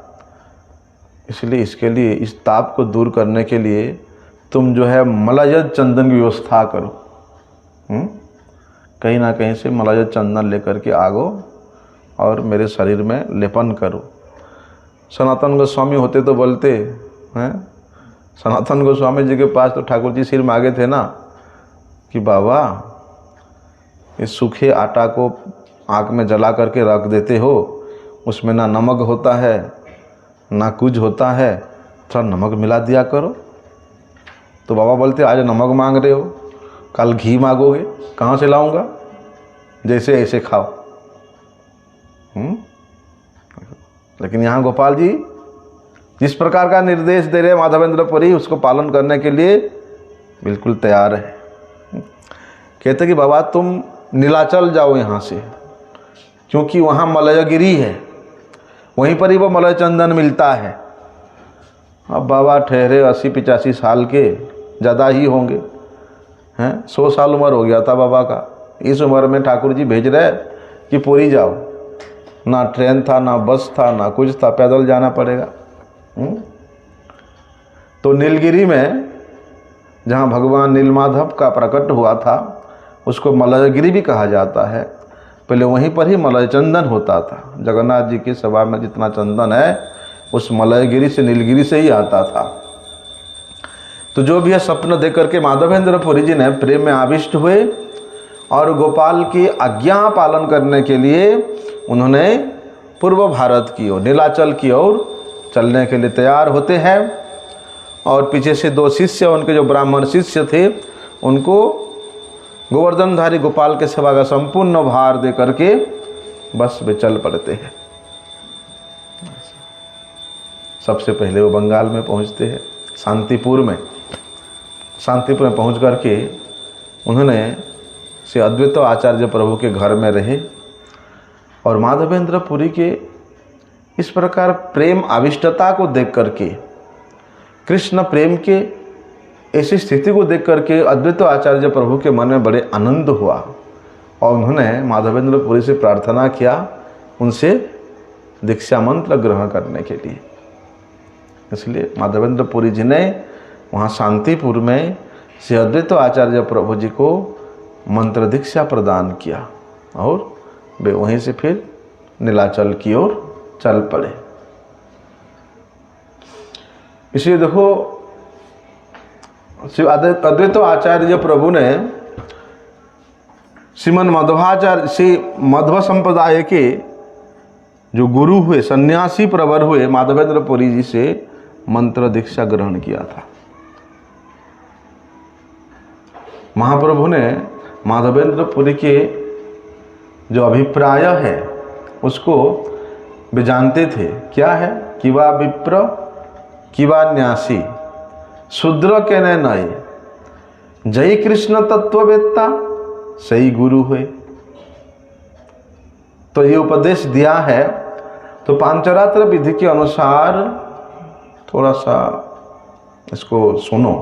इसलिए इसके लिए, इस ताप को दूर करने के लिए तुम जो है मलयज चंदन की व्यवस्था करो। कहीं ना कहीं से मलयज चंदन लेकर के आगो और मेरे शरीर में लेपन करो। सनातन गोस्वामी होते तो बोलते हैं, सनातन गोस्वामी जी के पास तो ठाकुर जी सिर मांगे थे ना कि बाबा इस सूखे आटा को आग में जला करके रख देते हो, उसमें ना नमक होता है ना कुछ होता है, थोड़ा नमक मिला दिया करो। तो बाबा बोलते आज नमक मांग रहे हो, कल घी मांगोगे, कहाँ से लाऊंगा, जैसे ऐसे खाओ। लेकिन यहाँ गोपाल जी जिस प्रकार का निर्देश दे रहे माधवेंद्र पुरी, उसको पालन करने के लिए बिल्कुल तैयार है। कहते कि बाबा तुम नीलाचल जाओ यहाँ से, क्योंकि वहाँ मलयगिरी है, वहीं पर ही वो मलय चंदन मिलता है। अब बाबा ठहरे 80-85 साल के, ज़्यादा ही होंगे हैं, 100 साल उम्र हो गया था बाबा का। इस उम्र में ठाकुर जी भेज रहे कि पुरी जाओ, ना ट्रेन था ना बस था ना कुछ था, पैदल जाना पड़ेगा। तो नीलगिरी में जहाँ भगवान नीलमाधव का प्रकट हुआ था उसको मलयगिरी भी कहा जाता है। पहले वहीं पर ही मलय चंदन होता था। जगन्नाथ जी की सभा में जितना चंदन है उस मलयगिरी से, नीलगिरी से ही आता था। तो जो भी है स्वप्न देख करके माधवेंद्र पुरी जी ने प्रेम में आविष्ट हुए और गोपाल की आज्ञा पालन करने के लिए उन्होंने पूर्व भारत की ओर, नीलाचल की ओर चलने के लिए तैयार होते हैं। और पीछे से 2 शिष्य, उनके जो ब्राह्मण शिष्य थे, उनको गोवर्धनधारी गोपाल के सेवा का संपूर्ण भार दे करके बस वे चल पड़ते हैं। सबसे पहले वो बंगाल में पहुंचते हैं, शांतिपुर में पहुंच करके उन्होंने श्री अद्वैत आचार्य प्रभु के घर में रहे और माधवेंद्र पुरी के इस प्रकार प्रेम आविष्टता को देख करके, कृष्ण प्रेम के ऐसी स्थिति को देख करके अद्वैत आचार्य प्रभु के मन में बड़े आनंद हुआ और उन्होंने माधवेंद्र पुरी से प्रार्थना किया उनसे दीक्षा मंत्र ग्रहण करने के लिए। इसलिए माधवेंद्र पुरी जी ने वहाँ शांतिपुर में श्री अद्वैत आचार्य प्रभु जी को मंत्र दीक्षा प्रदान किया और वे वहीं से फिर नीलाचल की ओर चल पड़े। इसलिए देखो, श्री अद्वैत आचार्य प्रभु ने श्रीमन मध्वाचार्य, श्री मध्व संप्रदाय के जो गुरु हुए, सन्यासी प्रवर हुए माधवेंद्र पुरी जी से मंत्र दीक्षा ग्रहण किया था। महाप्रभु ने माधवेंद्र पुरी के जो अभिप्राय है उसको वे जानते थे। क्या है? किवा विप्र किवा न्यासी शूद्र के नए, जय कृष्ण तत्ववेत्ता सही गुरु हुए। तो ये उपदेश दिया है। तो पांचरात्र विधि के अनुसार थोड़ा सा इसको सुनो।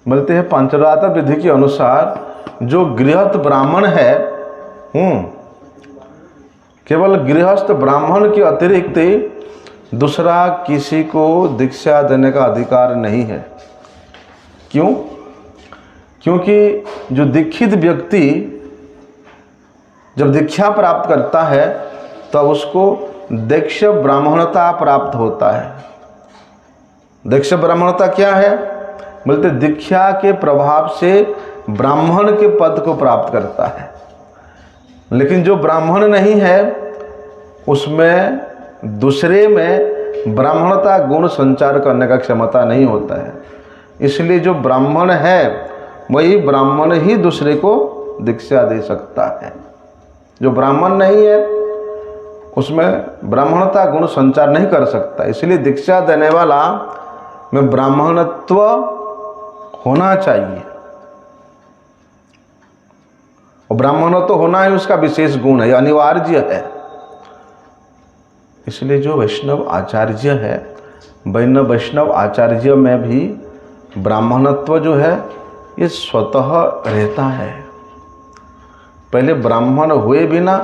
बोलते हैं पांचरात्र विधि के अनुसार जो गृहस्थ ब्राह्मण है, केवल गृहस्थ ब्राह्मण के अतिरिक्त दूसरा किसी को दीक्षा देने का अधिकार नहीं है। क्यों? क्योंकि जो दीक्षित व्यक्ति जब दीक्षा प्राप्त करता है तब उसको दक्ष ब्राह्मणता प्राप्त होता है। दक्ष ब्राह्मणता क्या है? बोलते दीक्षा के प्रभाव से ब्राह्मण के पद को प्राप्त करता है। लेकिन जो ब्राह्मण नहीं है उसमें दूसरे में ब्राह्मणता गुण संचार करने का क्षमता नहीं होता है। इसलिए जो ब्राह्मण है वही ब्राह्मण ही दूसरे को दीक्षा दे सकता है। जो ब्राह्मण नहीं है उसमें ब्राह्मणता गुण संचार नहीं कर सकता। इसलिए दीक्षा देने वाला में ब्राह्मणत्व होना चाहिए और ब्राह्मणत्व होना ही उसका विशेष गुण है, अनिवार्य है। इसलिए जो वैष्णव आचार्य है, वैष्णव आचार्य में भी ब्राह्मणत्व जो है ये स्वतः रहता है। पहले ब्राह्मण हुए बिना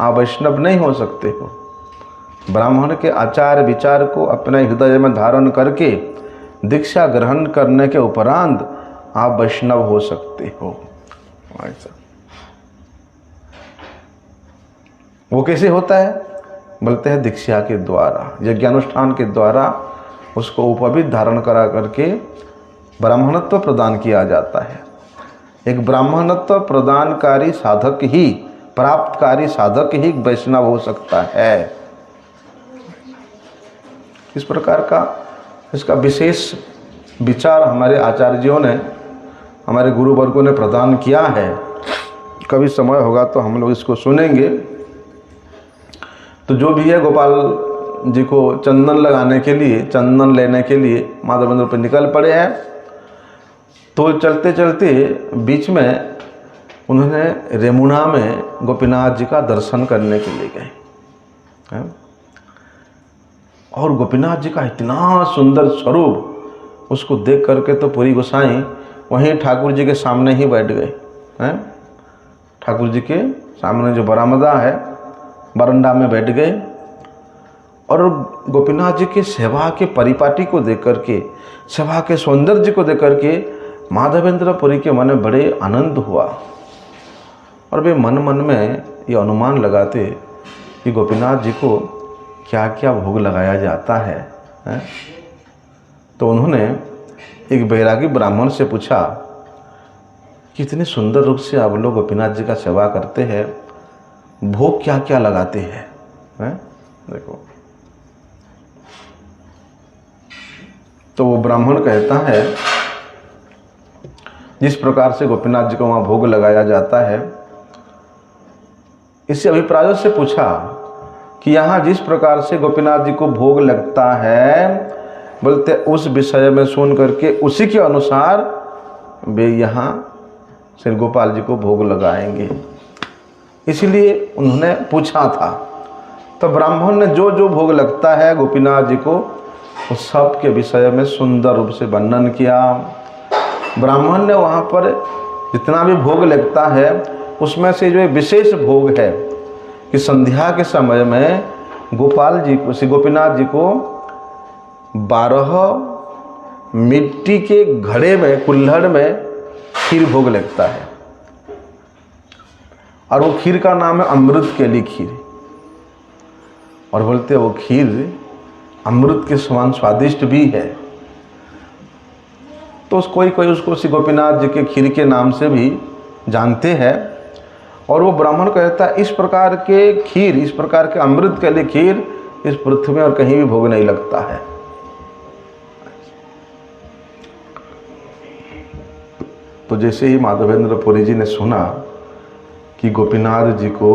आप वैष्णव नहीं हो सकते हो। ब्राह्मण के आचार विचार को अपने हृदय में धारण करके दीक्षा ग्रहण करने के उपरांत आप वैष्णव हो सकते हो। ऐसा वो कैसे होता है? बोलते हैं दीक्षा के द्वारा, यज्ञानुष्ठान के द्वारा उसको उपवित धारण करा करके ब्राह्मणत्व प्रदान किया जाता है। एक ब्राह्मणत्व प्रदानकारी साधक ही, प्राप्तकारी साधक ही वैष्णव हो सकता है। इस प्रकार का इसका विशेष विचार हमारे आचार्यों ने, हमारे गुरुवर्गों ने प्रदान किया है। कभी समय होगा तो हम लोग इसको सुनेंगे। तो जो भी है गोपाल जी को चंदन लगाने के लिए, चंदन लेने के लिए माधवेंद्र पर निकल पड़े हैं। तो चलते चलते बीच में उन्होंने रेमुना में गोपीनाथ जी का दर्शन करने के लिए गए और गोपीनाथ जी का इतना सुंदर स्वरूप उसको देख करके तो पूरी गोसाई वहीं ठाकुर जी के सामने ही बैठ गए हैं। ठाकुर जी के सामने जो बरामदा है, बरंडा में बैठ गए और गोपीनाथ जी के सेवा के परिपाटी को देख करके, सेवा के सौंदर्य को देख करके माधवेंद्र पुरी के मन में बड़े आनंद हुआ और वे मन मन में ये अनुमान लगाते कि गोपीनाथ जी को क्या क्या भोग लगाया जाता है। तो उन्होंने एक बैरागी ब्राह्मण से पूछा, कितने सुंदर रूप से आप लोग गोपीनाथ जी का सेवा करते हैं, भोग क्या क्या लगाते हैं? हैं, देखो। तो वो ब्राह्मण कहता है, जिस प्रकार से गोपीनाथ जी को वहाँ भोग लगाया जाता है, इसे अभिप्रायों से पूछा कि यहाँ जिस प्रकार से गोपीनाथ जी को भोग लगता है, बोलते उस विषय में सुन करके उसी के अनुसार वे यहाँ श्री गोपाल जी को भोग लगाएंगे। इसलिए उन्होंने पूछा था। तो ब्राह्मण ने जो जो भोग लगता है गोपीनाथ जी को, उस सब के विषय में सुंदर रूप से वर्णन किया। ब्राह्मण ने वहाँ पर जितना भी भोग लगता है, उसमें से जो विशेष भोग है कि संध्या के समय में गोपाल जी को, श्री गोपीनाथ जी को 12 मिट्टी के घड़े में, कुल्हड़ में खीर भोग लगता है, और वो खीर का नाम है अमृत केली खीर। और बोलते हैं वो खीर अमृत के समान स्वादिष्ट भी है। तो कोई कोई उसको श्री गोपीनाथ जी के खीर के नाम से भी जानते हैं। और वो ब्राह्मण कहता है इस प्रकार के खीर, इस प्रकार के अमृत केली खीर इस पृथ्वी में और कहीं भी भोग नहीं लगता है। तो जैसे ही माधवेंद्र पुरी जी ने सुना कि गोपीनाथ जी को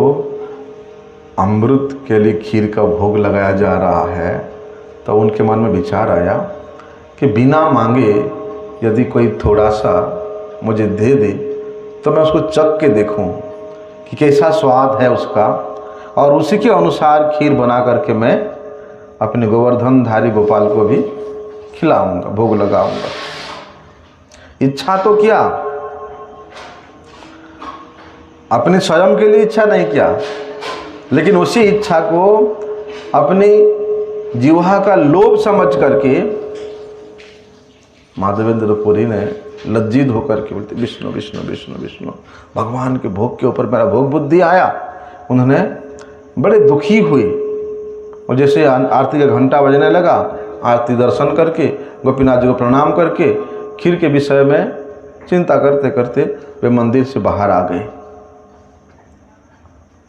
अमृत केली खीर का भोग लगाया जा रहा है, तो उनके मन में विचार आया कि बिना मांगे यदि कोई थोड़ा सा मुझे दे दे तो मैं उसको चख के देखूं कि कैसा स्वाद है उसका, और उसी के अनुसार खीर बना करके मैं अपने गोवर्धनधारी गोपाल को भी खिलाऊंगा, भोग लगाऊंगा। इच्छा तो किया, अपने स्वयं के लिए इच्छा नहीं किया, लेकिन उसी इच्छा को अपनी जीवा का लोभ समझ करके माधवेंद्र पुरी ने लज्जित होकर के बोलते विष्णु विष्णु विष्णु विष्णु, भगवान के भोग के ऊपर मेरा भोग बुद्धि आया। उन्होंने बड़े दुखी हुए, और जैसे आरती का घंटा बजने लगा, आरती दर्शन करके गोपीनाथ जी को प्रणाम करके खीर के विषय में चिंता करते करते वे मंदिर से बाहर आ गए।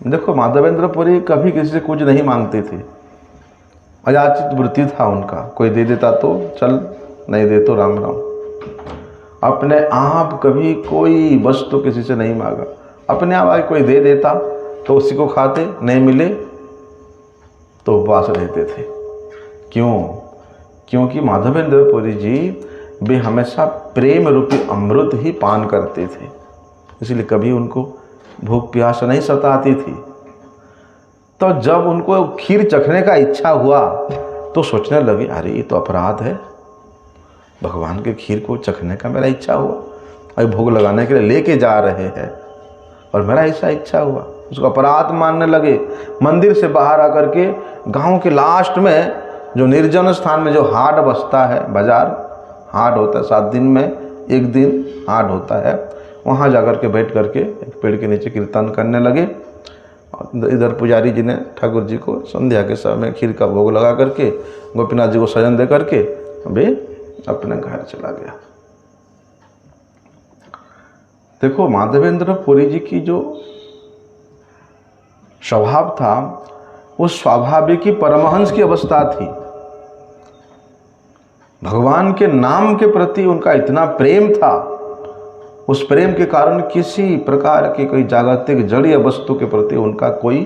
देखो माधवेंद्र पुरी कभी किसी से कुछ नहीं मांगते थे, अयाचित वृत्ति था उनका। कोई दे देता तो चल, नहीं दे तो राम राम। अपने आप कभी कोई वस्तु किसी से नहीं मांगा, अपने आप कोई दे देता तो उसी को खाते, नहीं मिले तो उपवास रहते थे। क्यों? क्योंकि माधवेंद्र पुरी जी वे हमेशा प्रेम रूपी अमृत ही पान करते थे, इसलिए कभी उनको भूख प्यास नहीं सताती थी। तो जब उनको खीर चखने का इच्छा हुआ तो सोचने लगे अरे ये तो अपराध है, भगवान के खीर को चखने का मेरा इच्छा हुआ, और भोग लगाने के लिए लेके जा रहे हैं और मेरा ऐसा इच्छा हुआ। उसको अपराध मानने लगे। मंदिर से बाहर आकर के गांव के लास्ट में जो निर्जन स्थान में जो हाट बसता है, बाजार हाट होता है, 7 दिन में 1 दिन हाट होता है, वहाँ जाकर के बैठ करके एक पेड़ के नीचे कीर्तन करने लगे। और इधर पुजारी जी ने ठाकुर जी को संध्या के समय खीर का भोग लगा करके गोपीनाथ जी को सजन दे करके वे अपने घर चला गया। देखो माधवेंद्र पुरी जी की जो स्वभाव था वो स्वाभाविक ही परमहंस की अवस्था थी। भगवान के नाम के प्रति उनका इतना प्रेम था, उस प्रेम के कारण किसी प्रकार की कोई जागतिक जड़ीय वस्तु के प्रति उनका कोई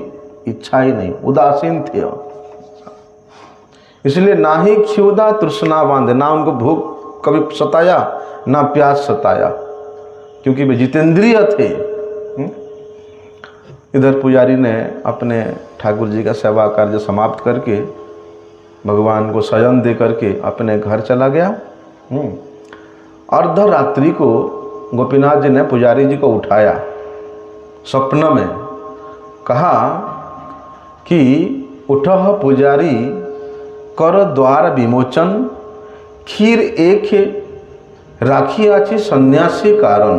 इच्छा ही नहीं, उदासीन थे। इसलिए ना ही क्षुधा तृष्णा बांधे, ना उनको भूख कभी सताया ना प्यास सताया, क्योंकि वे जितेंद्रिय थे। इधर पुजारी ने अपने ठाकुर जी का सेवा कार्य समाप्त करके भगवान को शयन दे करके अपने घर चला गया। अर्धरात्रि को गोपीनाथ जी ने पुजारी जी को उठाया स्वप्न में, कहा कि उठह पुजारी कर द्वार विमोचन, खीर एक राखी आछि सन्यासी कारण।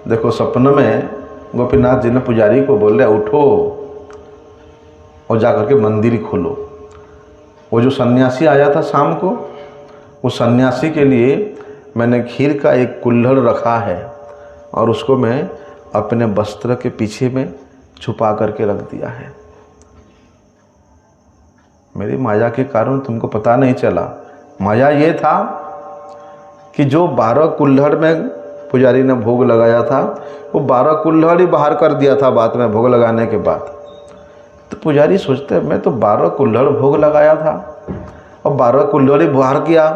देखो स्वप्न में गोपीनाथ जी ने पुजारी को बोल रहे उठो और जाकर के मंदिर खोलो। वो जो सन्यासी आया था शाम को, उस सन्यासी के लिए मैंने खीर का एक कुल्हड़ रखा है और उसको मैं अपने वस्त्र के पीछे में छुपा करके रख दिया है। मेरी माया के कारण तुमको पता नहीं चला। माया ये था कि जो 12 कुल्हड़ में पुजारी ने भोग लगाया था, वो 12 कुल्हड़ ही बाहर कर दिया था बाद में भोग लगाने के बाद। तो पुजारी सोचते मैं तो 12 कुल्हड़ भोग लगाया था और 12 कुल्हड़ ही बाहर किया।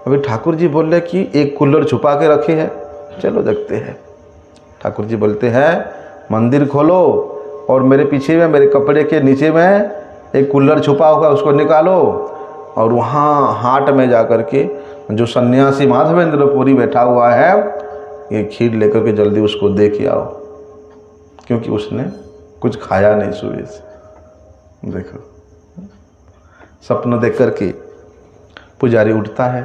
अभी ठाकुर जी बोल रहे कि एक कुल्हड़ छुपा के रखे हैं, चलो देखते हैं। ठाकुर जी बोलते हैं मंदिर खोलो और मेरे पीछे में, मेरे कपड़े के नीचे में एक कुल्हड़ छुपा होगा, उसको निकालो और वहाँ हाट में जा कर के जो सन्यासी माधवेंद्र पुरी बैठा हुआ है, ये खीर लेकर के जल्दी उसको दे के आओ, क्योंकि उसने कुछ खाया नहीं सुबह से। देखो सपना देख करके पुजारी उठता है,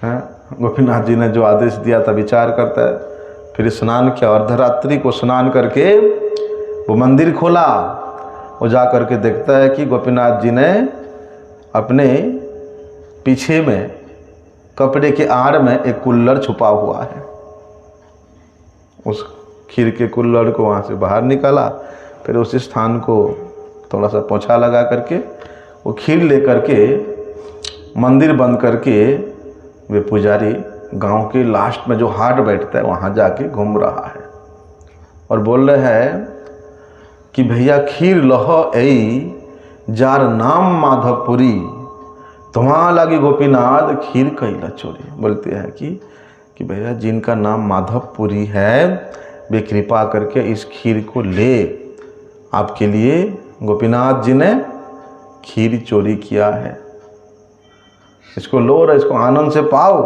गोपीनाथ जी ने जो आदेश दिया था विचार करता है, फिर स्नान किया, अर्धरात्रि को स्नान करके वो मंदिर खोला। वो जा करके देखता है कि गोपीनाथ जी ने अपने पीछे में कपड़े के आड़ में एक कुल्हड़ छुपा हुआ है। उस खीर के कुल्हड़ को वहाँ से बाहर निकाला, फिर उस स्थान को थोड़ा सा पोंछा लगा करके वो खीर लेकर के मंदिर बंद करके वे पुजारी गांव के लास्ट में जो हाट बैठता है वहाँ जाके घूम रहा है और बोल रहे हैं कि भैया खीर लह ऐ जार नाम माधवपुरी, तुम्हारा लगी गोपीनाथ खीर कैला चोरी। बोलते हैं कि भैया जिनका नाम माधवपुरी है वे कृपा करके इस खीर को ले, आपके लिए गोपीनाथ जी ने खीर चोरी किया है, इसको लो और इसको आनंद से पाओ।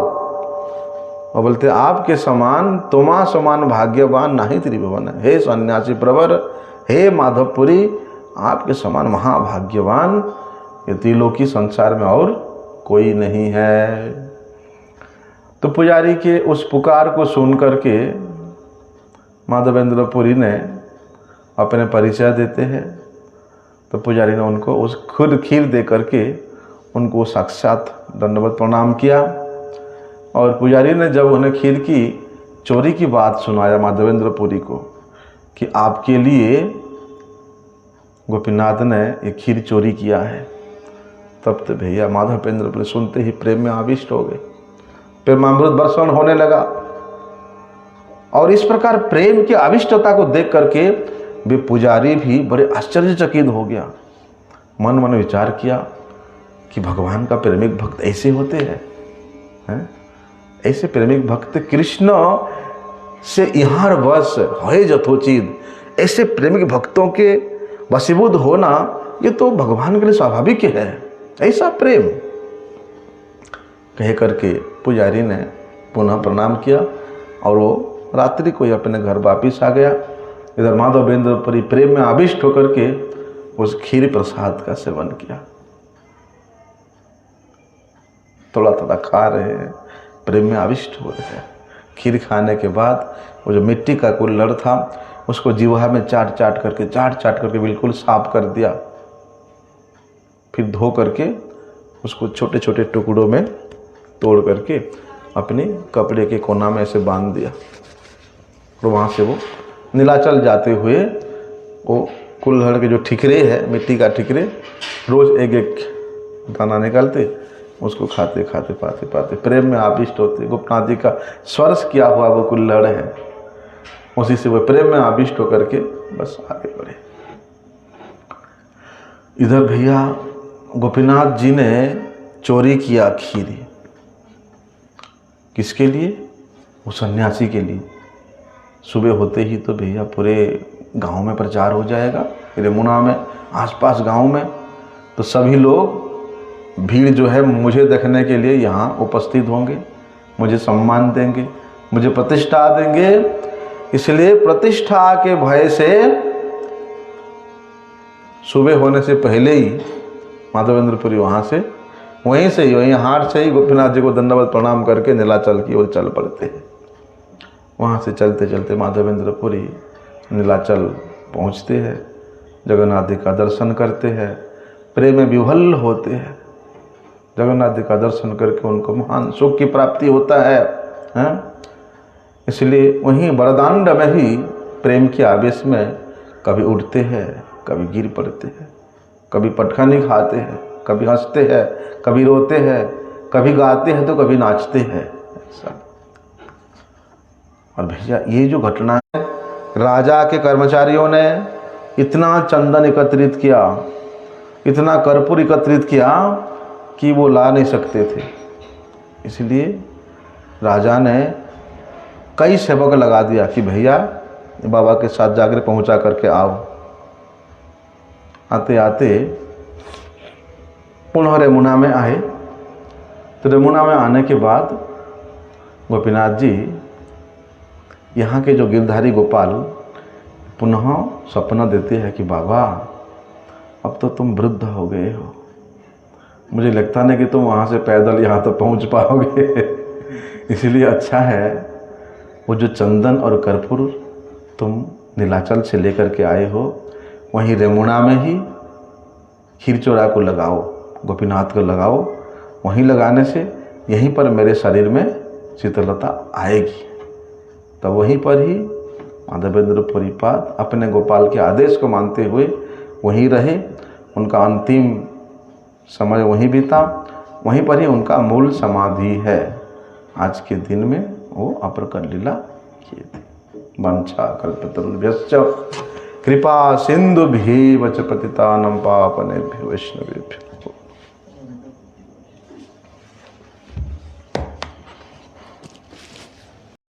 और बोलते आपके समान तुम्हारा समान भाग्यवान नहीं त्रिभुवन है। हे सन्यासी प्रवर, हे माधवपुरी, आपके समान महाभाग्यवान ये त्रिलोकी संसार में और कोई नहीं है। तो पुजारी के उस पुकार को सुन करके माधवेंद्र पुरी ने अपने परिचय देते हैं। तो पुजारी ने उनको उस खुद खीर दे करके उनको साक्षात दंडवत प्रणाम किया। और पुजारी ने जब उन्हें खीर की चोरी की बात सुनाया माधवेंद्र पुरी को कि आपके लिए गोपीनाथ ने ये खीर चोरी किया है, तब तो भैया माधवेंद्र पुरी सुनते ही प्रेम में आविष्ट हो गए, प्रेमामृत वर्षण होने लगा। और इस प्रकार प्रेम की आविष्टता को देख करके वे पुजारी भी बड़े आश्चर्यचकित हो गया। मन मन विचार किया कि भगवान का प्रेमिक भक्त ऐसे होते हैं? ऐसे प्रेमिक भक्त कृष्ण से यहाँ वश है जथोचित, ऐसे प्रेमिक भक्तों के वशीभूत होना ये तो भगवान के लिए स्वाभाविक है, ऐसा प्रेम। कह करके पुजारी ने पुनः प्रणाम किया और वो रात्रि को ही अपने घर वापिस आ गया। इधर माधवेंद्र पुरी प्रेम में आविष्ट होकर के उस खीर प्रसाद का सेवन किया, थोड़ा थोड़ा खा रहे हैं, प्रेम में आविष्ट हो रहे हैं। खीर खाने के बाद वो जो मिट्टी का कुल्हड़ था उसको जीवा में चाट चाट करके बिल्कुल साफ कर दिया। फिर धो करके उसको छोटे छोटे टुकड़ों में तोड़ करके अपने कपड़े के कोना में ऐसे बांध दिया और वहाँ से वो नीलाचल जाते हुए वो कुल्हड़ के जो ठिकरे है, मिट्टी का ठिकरे, रोज़ एक एक दाना निकालते, उसको खाते खाते पाते पाते प्रेम में आविष्ट होते। गोपनाथ जी का स्वर्श किया हुआ वो कुल्हड़ है, उसी से वो प्रेम में आविष्ट होकर के बस आगे बढ़े। इधर भैया गोपीनाथ जी ने चोरी किया खीर, किसके लिए? वो सन्यासी के लिए। सुबह होते ही तो भैया पूरे गांव में प्रचार हो जाएगा, यमुना में, आसपास गांव में, तो सभी लोग भीड़ जो है मुझे देखने के लिए यहाँ उपस्थित होंगे, मुझे सम्मान देंगे, मुझे प्रतिष्ठा देंगे। इसलिए प्रतिष्ठा के भय से सुबह होने से पहले ही माधवेंद्र पुरी वहाँ से वहीं हाट से ही गोपीनाथ जी को दंडवत प्रणाम करके नीलाचल की ओर चल पड़ते हैं। वहाँ से चलते चलते माधवेंद्र पुरी नीलाचल पहुँचते हैं, जगन्नाथ जी का दर्शन करते हैं, प्रेम में विह्वल होते हैं। जगन्नाथ जी का दर्शन करके उनको महान सुख की प्राप्ति होता है। इसलिए वहीं बरदांड में ही प्रेम के आवेश में कभी उठते हैं, कभी गिर पड़ते हैं। कभी पटखनी खाते हैं, कभी हंसते हैं, कभी रोते हैं, कभी गाते हैं तो कभी नाचते हैं। सब और भैया ये जो घटना है, राजा के कर्मचारियों ने इतना चंदन एकत्रित किया, इतना कर्पूर एकत्रित किया कि वो ला नहीं सकते थे। इसलिए राजा ने कई सेवक लगा दिया कि भैया बाबा के साथ जाकर पहुंचा करके आओ। आते आते पुनः रेमुना में आए। तो रेमुना में आने के बाद गोपीनाथ जी, यहाँ के जो गिरधारी गोपाल पुनः सपना देते हैं कि बाबा अब तो तुम वृद्ध हो गए हो, मुझे लगता नहीं कि तुम वहाँ से पैदल यहाँ तक पहुँच पाओगे। इसलिए अच्छा है वो जो चंदन और कर्पूर तुम नीलाचल से लेकर के आए हो, वहीं रेमुना में ही खीरचोरा को लगाओ, गोपीनाथ को लगाओ। वहीं लगाने से यहीं पर मेरे शरीर में शीतलता आएगी। तब वहीं पर ही माधवेंद्र पुरीपाद अपने गोपाल के आदेश को मानते हुए वहीं रहे। उनका अंतिम समय वहीं बीता, वहीं पर ही उनका मूल समाधि है। आज के दिन में वो अप्रकट लीला किए थे। वंशा कल्पतरुभ्यश्च कृपा सिंधुभ्यैव च पतितानां पावनेभ्यो वैष्णवेभ्यो।